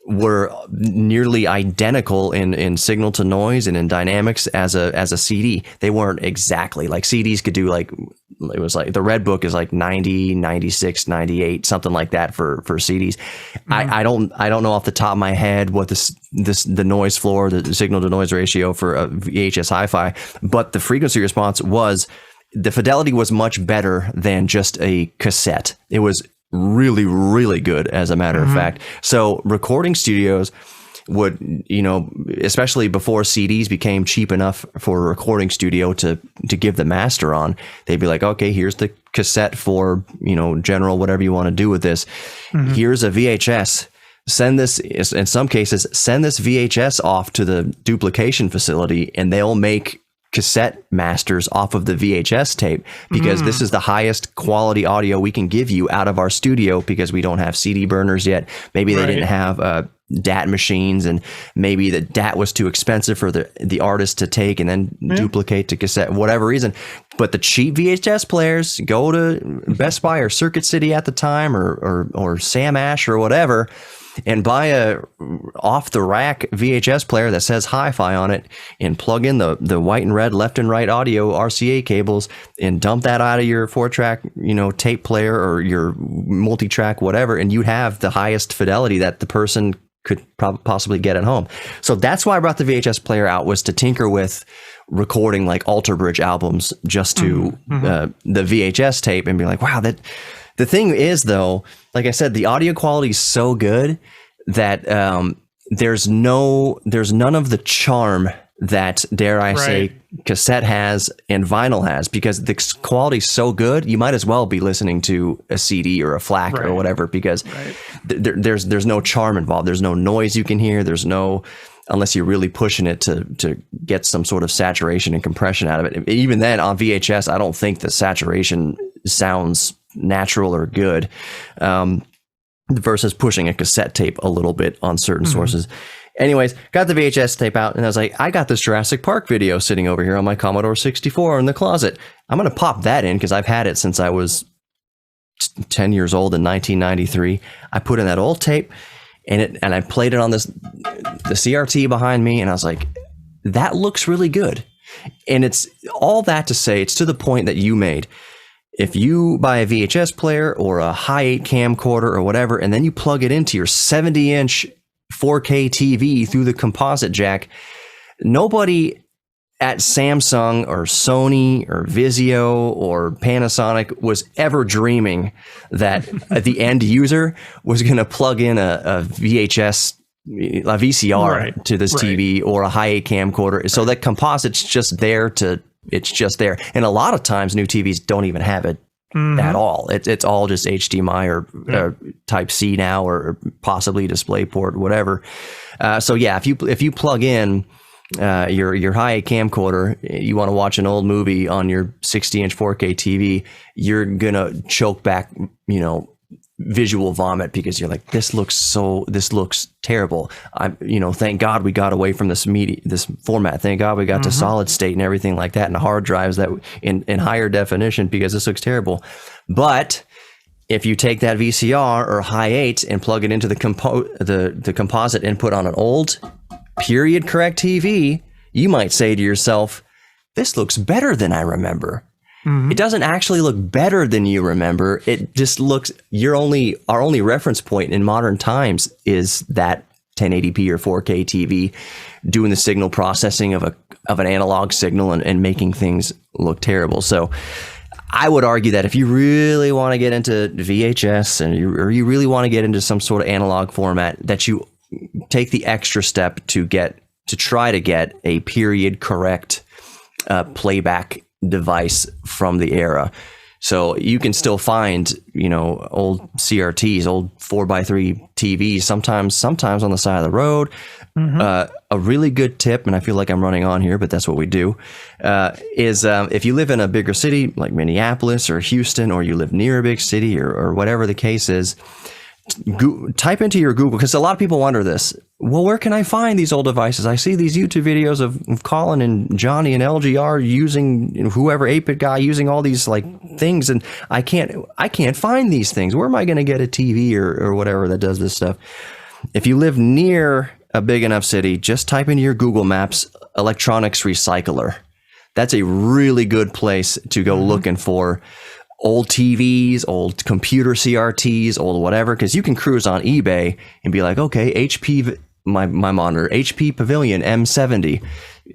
were nearly identical in signal to noise and in dynamics as a CD. They weren't exactly like CDs could do, like it was like the Red Book is like 90, 96, 98, something like that for CDs. I don't know off the top of my head what the noise floor, the signal to noise ratio for a VHS hi-fi, but the frequency response the fidelity was much better than just a cassette. It was really, really good, as a matter of fact. So recording studios would, especially before CDs became cheap enough for a recording studio to give the master on, they'd be like, okay, here's the cassette for, general, whatever you want to do with this. Here's a VHS. Send this, in some cases, send this VHS off to the duplication facility, and they'll make cassette masters off of the VHS tape, because this is the highest quality audio we can give you out of our studio, because we don't have CD burners yet. Maybe they didn't have DAT machines, and maybe the DAT was too expensive for the artist to take and then duplicate to cassette, whatever reason. But the cheap VHS players, go to Best Buy or Circuit City at the time, or Sam Ash or whatever, and buy a off the rack VHS player that says hi-fi on it, and plug in the white and red left and right audio RCA cables, and dump that out of your 4-track, tape player or your multi-track, whatever, and you have the highest fidelity that the person could possibly get at home. So that's why I brought the VHS player out, was to tinker with recording like Alter Bridge albums just to the VHS tape, and be like, wow, that. The thing is, though, like I said, the audio quality is so good that there's none of the charm that, dare I say, cassette has and vinyl has, because the quality is so good. You might as well be listening to a CD or a FLAC or whatever, because there's no charm involved. There's no noise you can hear. There's no, unless you're really pushing it to get some sort of saturation and compression out of it. Even then, on VHS, I don't think the saturation sounds natural or good, versus pushing a cassette tape a little bit on certain sources. Anyways, got the VHS tape out, and I was like, I got this Jurassic Park video sitting over here on my Commodore 64 in the closet. I'm going to pop that in, because I've had it since I was 10 years old in 1993. I put in that old tape, and I played it on the CRT behind me, and I was like, that looks really good. And it's all that to say, it's to the point that you made. If you buy a VHS player or a Hi8 camcorder or whatever, and then you plug it into your 70-inch 4K TV through the composite jack, nobody at Samsung or Sony or Vizio or Panasonic was ever dreaming that the end user was going to plug in a VHS, a VCR to this TV, or a Hi8 camcorder. So that composite's just there it's just there. And a lot of times new TVs don't even have it at all. It's all just HDMI or type C now, or possibly DisplayPort, whatever. So yeah, if you plug in your Hi8 camcorder, you want to watch an old movie on your 60-inch 4K TV, you're gonna choke back, visual vomit, because you're like, this looks terrible. Thank God we got away from this format. Thank God we got to solid state and everything like that, and hard drives that in higher definition, because this looks terrible. But if you take that VCR or Hi8 and plug it into the composite input on an old period correct TV, you might say to yourself, this looks better than I remember. It doesn't actually look better than you remember. It just looks, our only reference point in modern times is that 1080p or 4K TV doing the signal processing of an analog signal and making things look terrible. So I would argue that if you really want to get into VHS or you really want to get into some sort of analog format, that you take the extra step to try to get a period correct playback device from the era. So you can still find, old CRTs, old 4x3 TVs, sometimes on the side of the road. A really good tip, and I feel like I'm running on here, but that's what we do, is if you live in a bigger city like Minneapolis or Houston, or you live near a big city or whatever the case is, type into your Google, because a lot of people wonder this. Well, where can I find these old devices? I see these YouTube videos of Colin and Johnny and LGR using whoever 8-bit guy using all these like things, and I can't find these things. Where am I going to get a TV or whatever that does this stuff? If you live near a big enough city, just type into your Google Maps electronics recycler. That's a really good place to go looking for old TVs, old computer CRTs, old whatever, because you can cruise on eBay and be like, okay, HP, my monitor, HP Pavilion M70.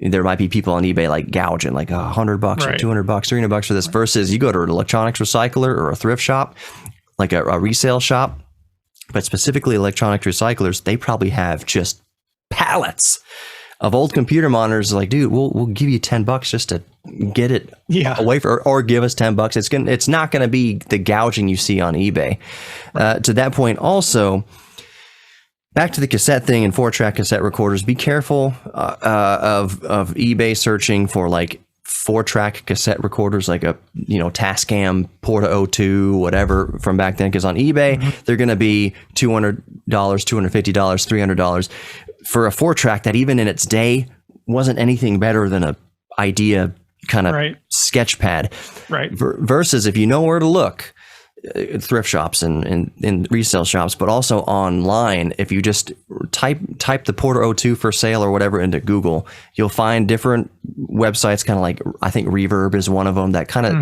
There might be people on eBay like gouging like $100 or $200, $300 for this, versus you go to an electronics recycler or a thrift shop, like a resale shop, but specifically electronics recyclers, they probably have just pallets of old computer monitors. Like, dude, we'll give you $10 just to get it away or give us $10. It's not going to be the gouging you see on eBay. To that point, also, back to the cassette thing and 4-track cassette recorders. Be careful of eBay searching for like 4-track cassette recorders, like a Tascam Porta 02, whatever from back then. Because on eBay, they're going to be $200, $250, $300 for a 4-track that even in its day wasn't anything better than a idea kind of sketch pad. Right. Versus if you know where to look, thrift shops and resale shops, but also online, if you just type the Porta 02 for sale or whatever into Google, you'll find different websites, kind of like, I think Reverb is one of them, that kind of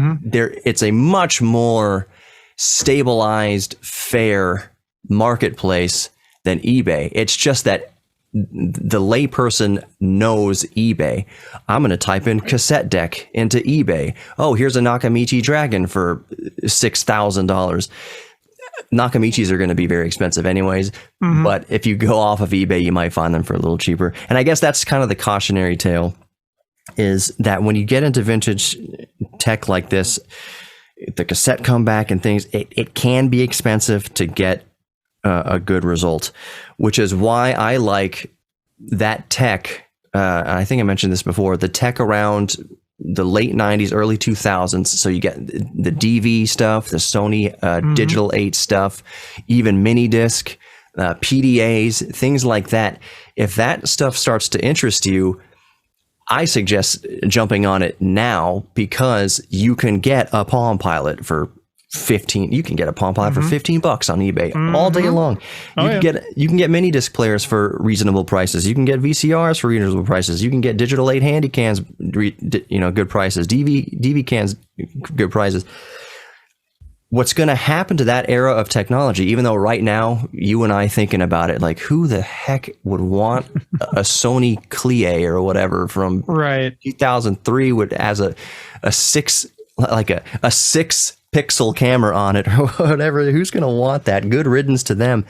it's a much more stabilized, fair marketplace than eBay. It's just that the layperson knows eBay. I'm going to type in cassette deck into eBay. Oh, here's a Nakamichi Dragon for $6,000. Nakamichis are going to be very expensive anyways, but if you go off of eBay, you might find them for a little cheaper. And I guess that's kind of the cautionary tale, is that when you get into vintage tech like this, the cassette comeback and things, it can be expensive to get a good result, which is why I like that tech. I think I mentioned this before, the tech around the late 90s, early 2000s. So you get the DV stuff, the Sony Digital8 stuff, even mini disc, PDAs, things like that. If that stuff starts to interest you, I suggest jumping on it now, because you can get a Palm Pilot for you can get a Palm Pilot for $15 on eBay all day long. You can get mini disc players for reasonable prices. You can get VCRs for reasonable prices. You can get Digital8 handy cans, good prices. DV cans, good prices. What's going to happen to that era of technology, even though right now you and I thinking about it, like, who the heck would want a Sony Clie or whatever from 2003 would as a 6 pixel camera on it or whatever? Who's going to want that? Good riddance to them.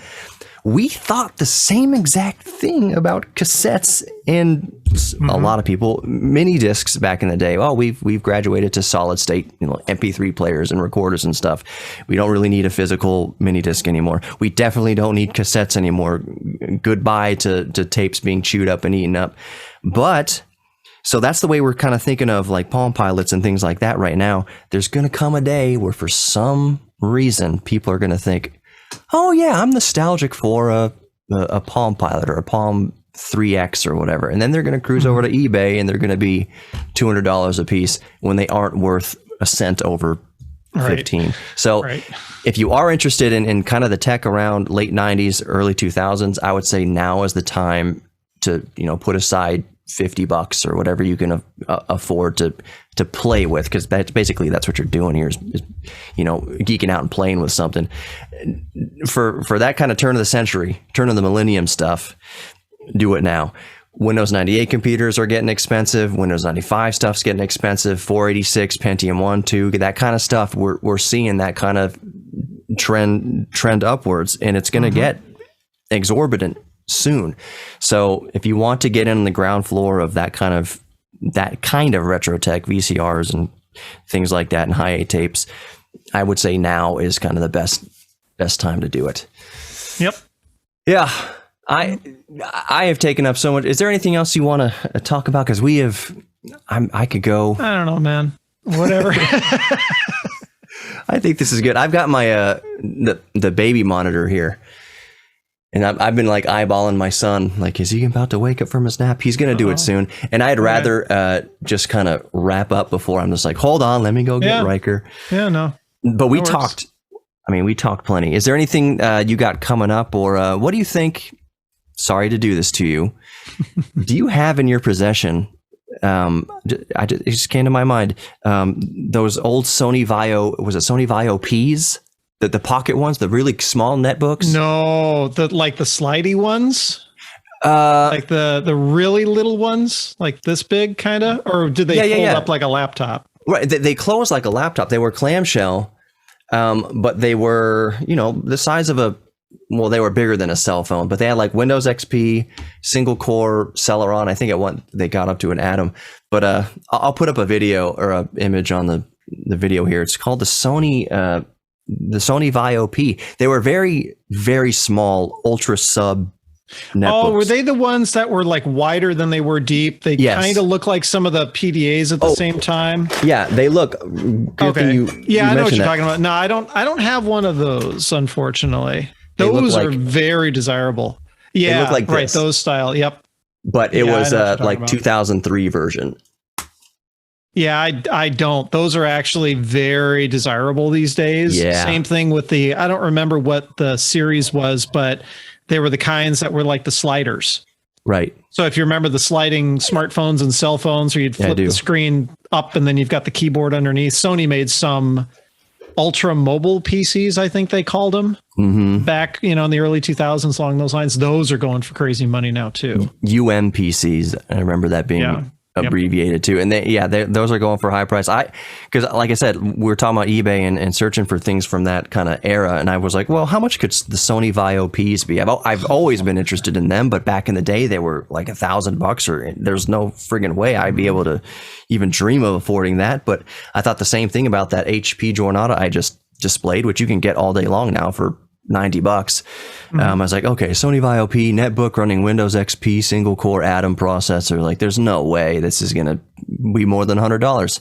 We thought the same exact thing about cassettes and a lot of people, mini discs back in the day. Oh, we've graduated to solid state, MP3 players and recorders and stuff. We don't really need a physical mini disc anymore. We definitely don't need cassettes anymore. Goodbye to tapes being chewed up and eaten up. But so that's the way we're kind of thinking of like Palm Pilots and things like that right now. There's going to come a day where for some reason people are going to think, oh yeah, I'm nostalgic for a Palm Pilot or a Palm 3X or whatever. And then they're going to cruise over to eBay and they're going to be $200 a piece when they aren't worth a cent over 15. So if you are interested in kind of the tech around late 90s, early 2000s, I would say now is the time to, put aside $50 or whatever you can afford to play with, because that's what you're doing here is geeking out and playing with something. For that kind of turn of the millennium stuff, do it now. Windows 98 computers are getting expensive. Windows 95 stuff's getting expensive. 486, Pentium 1, 2, that kind of stuff. We're seeing that kind of trend upwards, and it's going to get exorbitant soon. So if you want to get in on the ground floor of that kind of retro tech, VCRs and things like that, and high-A tapes, I would say now is kind of the best time to do it. Yep. Yeah. I have taken up so much. Is there anything else you want to talk about? Because I could go. I don't know, man. Whatever. I think this is good. I've got my the baby monitor here, and I've been like eyeballing my son. Like, is he about to wake up from his nap? He's gonna do it soon. And I'd rather just kind of wrap up before I'm just like, hold on, let me go get Riker. Yeah, no. But we talked. We talked plenty. Is there anything you got coming up, or what do you think? Sorry to do this to you. Do you have in your possession? It just came to my mind. Those old Sony Vaio, was it Sony Vaio Ps? The pocket ones, the really small netbooks? No, the slidey ones? Like the really little ones, like this big kind of? Or did they fold up like a laptop? Right, they closed like a laptop. They were clamshell, but they were, the size of they were bigger than a cell phone, but they had like Windows XP, single core Celeron. I think they got up to an Atom, but I'll put up a video or a image on the video here. It's called the Sony Vaio P. They were very, very small, ultra sub netbooks. Oh, were they the ones that were like wider than they were deep? They kind of look like some of the PDAs at the same time. Yeah, they look. Okay. I know what you're talking about. No, I don't have one of those, unfortunately. Those are very desirable. Yeah, look like right. Those style. Yep. But it was like 2003 version. Yeah, I don't. Those are actually very desirable these days. Yeah. Same thing with I don't remember what the series was, but they were the kinds that were like the sliders. Right. So if you remember the sliding smartphones and cell phones, where you'd flip the screen up and then you've got the keyboard underneath. Sony made some ultra mobile PCs, I think they called them back, in the early 2000s, along those lines. Those are going for crazy money now too. PCs. I remember that being abbreviated too. And those are going for high price. Because like I said, we were talking about eBay and searching for things from that kind of era. And I was like, well, how much could the Sony Vaio Ps be? I've always been interested in them, but back in the day, they were like $1,000 or there's no friggin' way I'd be able to even dream of affording that. But I thought the same thing about that HP Jornada I just displayed, which you can get all day long now for $90. I was like, okay, Sony Vaio P netbook running Windows XP single core Atom processor. Like, there's no way this is gonna be more than $100.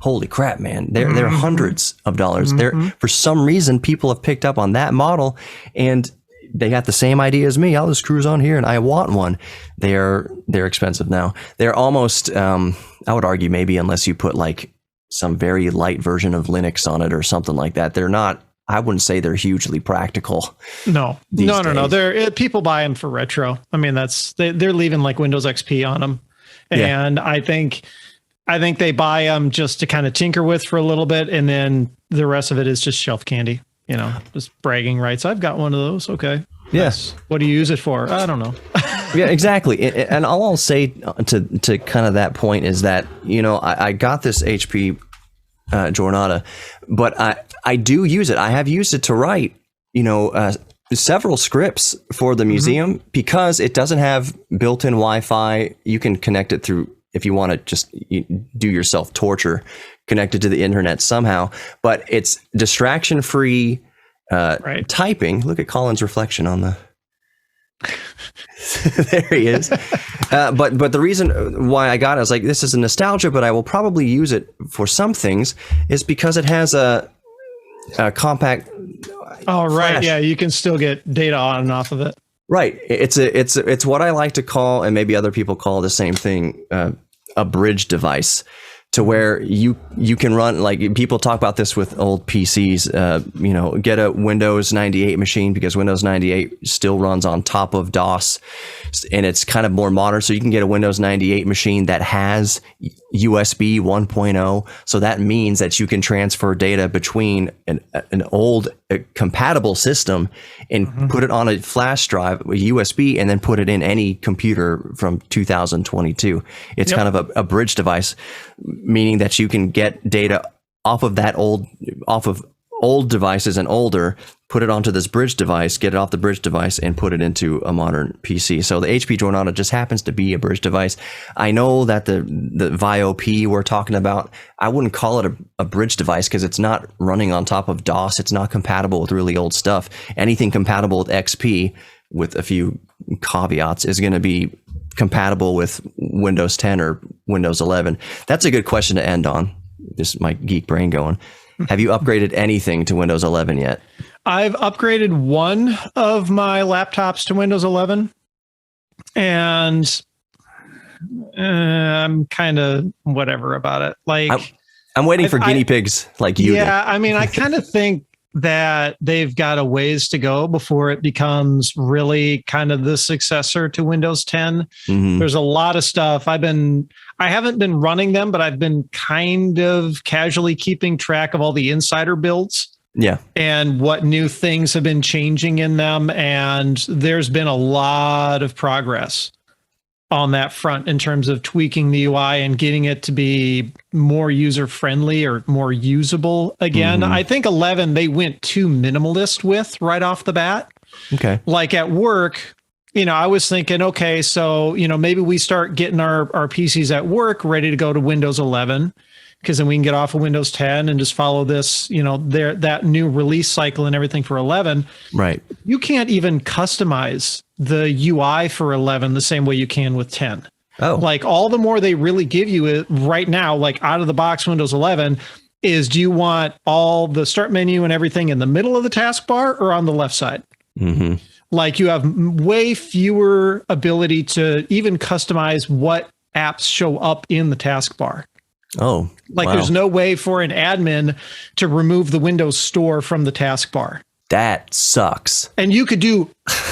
Holy crap, man! They're hundreds of dollars. For some reason, people have picked up on that model, and they got the same idea as me. I'll just cruise on here, and I want one. They're expensive now. They're almost, I would argue, maybe unless you put like some very light version of Linux on it or something like that, they're not. I wouldn't say they're hugely practical. No. They're people buy them for retro. They're leaving like Windows XP on them, and I think they buy them just to kind of tinker with for a little bit, and then the rest of it is just shelf candy. Just bragging rights. I've got one of those. Okay. Yes. What do you use it for? I don't know. Yeah, exactly. And all I'll say to kind of that point is that I got this HP Jornada, but I do use it. I have used it to write, several scripts for the museum because it doesn't have built-in Wi-Fi. You can connect it through, if you want to just do yourself torture, connected to the internet somehow, but it's distraction-free typing. Look at Colin's reflection on the... There he is. But the reason why I got it, I was like, this is a nostalgia, but I will probably use it for some things, is because it has a compact. Oh, right. flash. Yeah, you can still get data on and off of it. Right. It's what I like to call, and maybe other people call the same thing, a bridge device. to where you can run, like people talk about this with old PCs, get a Windows 98 machine because Windows 98 still runs on top of DOS and it's kind of more modern. So you can get a Windows 98 machine that has USB 1.0. So that means that you can transfer data between an old compatible system and put it on a flash drive, a USB, and then put it in any computer from 2022. It's kind of a bridge device, meaning that you can get data off of old devices and older, put it onto this bridge device, get it off the bridge device, and put it into a modern PC. So the HP Jornada just happens to be a bridge device. I know that the VIO P we're talking about, I wouldn't call it a bridge device because it's not running on top of DOS. It's not compatible with really old stuff. Anything compatible with XP, with a few caveats, is going to be compatible with Windows 10 or Windows 11. That's a good question to end on. Just my geek brain going. Have you upgraded anything to Windows 11 yet? I've upgraded one of my laptops to Windows 11, and I'm kind of whatever about it. Like, I'm waiting for guinea pigs like you. Yeah, I mean, I kind of think that they've got a ways to go before it becomes really kind of the successor to Windows 10. There's a lot of stuff. I haven't been running them, but I've been kind of casually keeping track of all the insider builds. Yeah. And what new things have been changing in them. And there's been a lot of progress on that front in terms of tweaking the UI and getting it to be more user friendly or more usable again. I think 11, they went too minimalist with right off the bat. Okay. Like at work, I was thinking, okay, so, maybe we start getting our PCs at work ready to go to Windows 11, because then we can get off of Windows 10 and just follow this, that new release cycle and everything for 11. Right. You can't even customize the UI for 11 the same way you can with 10. Oh. Like all the more they really give you right now, like out of the box Windows 11, is do you want all the start menu and everything in the middle of the taskbar or on the left side? Like you have way fewer ability to even customize what apps show up in the taskbar. Oh, like wow. There's no way for an admin to remove the Windows Store from the taskbar. That sucks. And you could do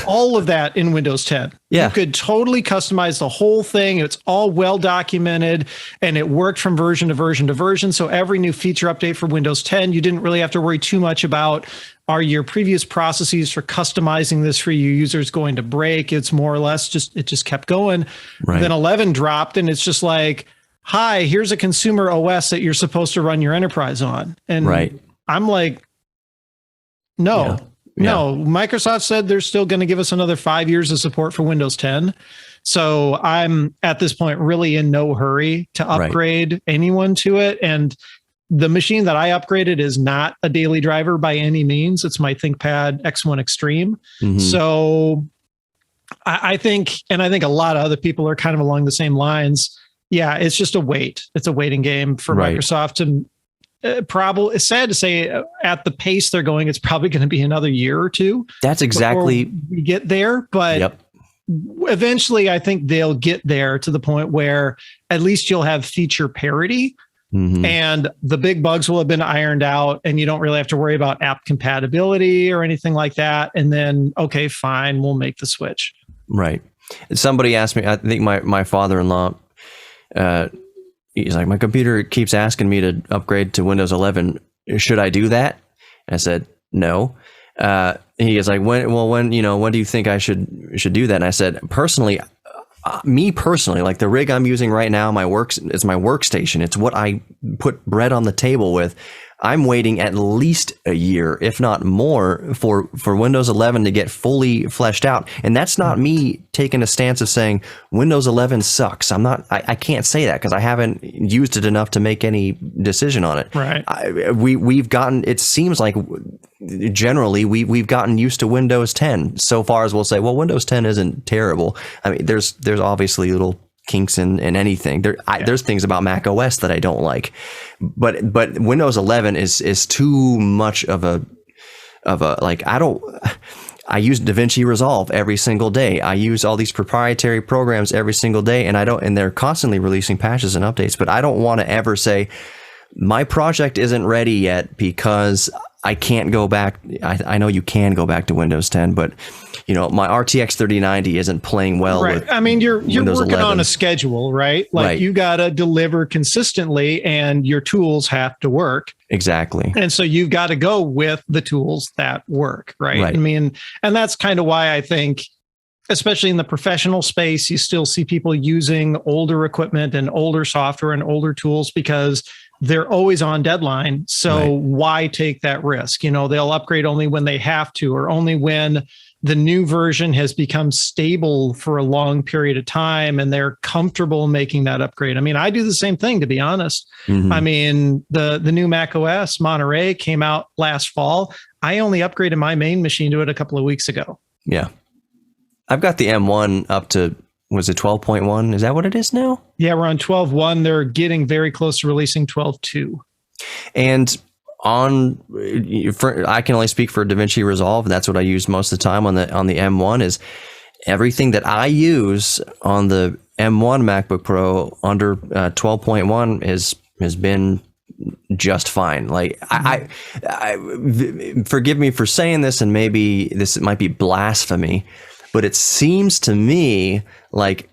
all of that in Windows 10. Yeah. You could totally customize the whole thing. It's all well documented and it worked from version to version to version. So every new feature update for Windows 10, you didn't really have to worry too much about, are your previous processes for customizing this for your users going to break? It's more or less it just kept going. Right. Then 11 dropped and it's just like, hi, here's a consumer OS that you're supposed to run your enterprise on. And right. I'm like, no. Microsoft said they're still going to give us another 5 years of support for Windows 10. So I'm at this point really in no hurry to upgrade anyone to it. And the machine that I upgraded is not a daily driver by any means. It's my ThinkPad X1 Extreme. So I think a lot of other people are kind of along the same lines. Yeah, it's just a wait. It's a waiting game for Microsoft to probably, it's sad to say, at the pace they're going, it's probably going to be another year or two. That's exactly we get there, but eventually I think they'll get there to the point where at least you'll have feature parity and the big bugs will have been ironed out and you don't really have to worry about app compatibility or anything like that. And then, okay, fine, we'll make the switch. Right. Somebody asked me, I think my father-in-law, he's like, my computer keeps asking me to upgrade to Windows 11. Should I do that? I said, no. He is like, when do you think I should do that? And I said, personally, like the rig I'm using right now, it's my workstation. It's what I put bread on the table with. I'm waiting at least a year, if not more, for Windows 11 to get fully fleshed out. And that's not me taking a stance of saying Windows 11 sucks. I can't say that because I haven't used it enough to make any decision on it. Right. We've gotten, it seems like generally we've gotten used to Windows 10 so far as we'll say, well, Windows 10 isn't terrible. I mean, there's obviously little kinks in anything. There's things about Mac OS that I don't like, but Windows 11 is too much of a like, I use DaVinci Resolve every single day. I use all these proprietary programs every single day, and they're constantly releasing patches and updates, but I don't want to ever say my project isn't ready yet because I can't go back. I know you can go back to Windows 10, but my RTX 3090 isn't playing well. Right. With I mean, you're Windows working 11. on a schedule, right? Like you got to deliver consistently and your tools have to work. Exactly. And so you've got to go with the tools that work, right? I mean, and that's kind of why I think, especially in the professional space, you still see people using older equipment and older software and older tools because they're always on deadline. So why take that risk? They'll upgrade only when they have to, or only when the new version has become stable for a long period of time and they're comfortable making that upgrade. I mean, I do the same thing, to be honest. I mean, the new Mac OS Monterey came out last fall. I only upgraded my main machine to it a couple of weeks ago. Yeah. I've got the M1 up to, was it 12.1? Is that what it is now? Yeah, we're on 12.1. They're getting very close to releasing 12.2. And I can only speak for DaVinci Resolve. That's what I use most of the time on the M1. Is everything that I use on the M1 MacBook Pro under 12.1 has been just fine. Like I forgive me for saying this, and maybe this might be blasphemy, but it seems to me like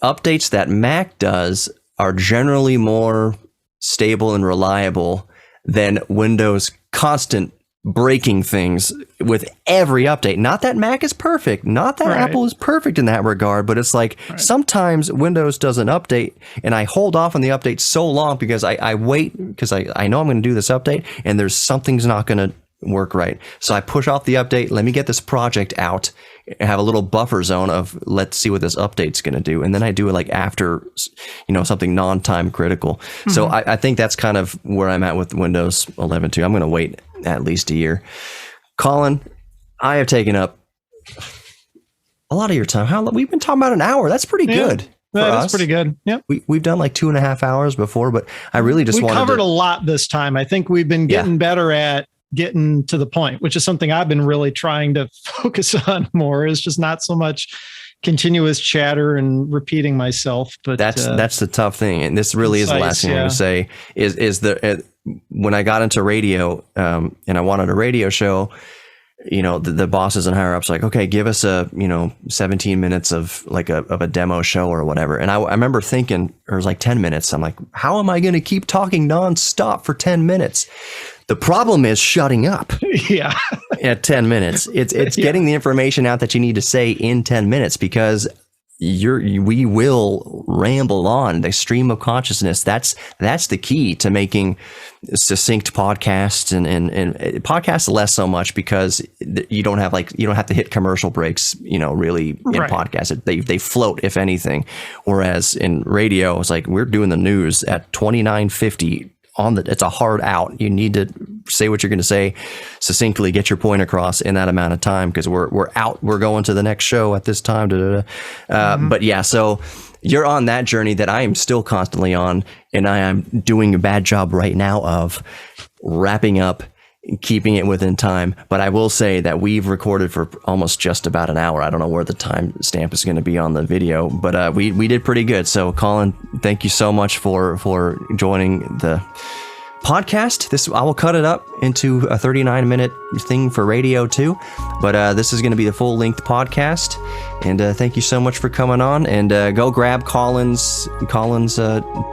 updates that Mac does are generally more stable and reliable than Windows constant breaking things with every update. Not that Mac is perfect, not that Apple is perfect in that regard, but it's like sometimes Windows does an update and I hold off on the update so long because I wait because I know I'm going to do this update and there's something's not going to work right. So I push off the update. Let me get this project out and have a little buffer zone of let's see what this update's going to do. And then I do it like after, something non-time critical. So I think that's kind of where I'm at with Windows 11 too. I'm going to wait at least a year. Colin, I have taken up a lot of your time. We've been talking about an hour. That's pretty good. That's pretty good. Yeah. We've done like 2.5 hours before, but I really just wanted to... We covered a lot this time. I think we've been getting better at getting to the point, which is something I've been really trying to focus on more. Is just not so much continuous chatter and repeating myself. But that's the tough thing, and this really is the last thing I'm going to say. Is when I got into radio and I wanted a radio show, the bosses and higher ups like, okay, give us a 17 minutes of like a demo show or whatever. And I remember thinking, it was like 10 minutes. I'm like, how am I going to keep talking nonstop for 10 minutes? The problem is shutting up. Yeah. At 10 minutes. It's getting the information out that you need to say in 10 minutes because we will ramble on. The stream of consciousness. That's the key to making succinct podcasts and podcasts less so much because you don't have to hit commercial breaks, really in podcasts. They float if anything. Whereas in radio, it's like we're doing the news at 29:50. It's a hard out. You need to say what you're going to say succinctly, get your point across in that amount of time because we're out. We're going to the next show at this time. But yeah, so you're on that journey that I am still constantly on, and I am doing a bad job right now of wrapping up, keeping it within time. But I will say that we've recorded for almost just about an hour. I don't know where the time stamp is going to be on the video, but we did pretty good. So Colin, thank you so much for joining the podcast. I will cut it up into a 39-minute thing for radio too, but this is going to be the full-length podcast. And thank you so much for coming on. And go grab Colin's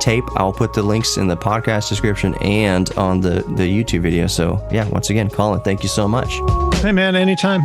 tape. I'll put the links in the podcast description and on the YouTube video. So yeah, once again, Colin, thank you so much. Hey man, anytime.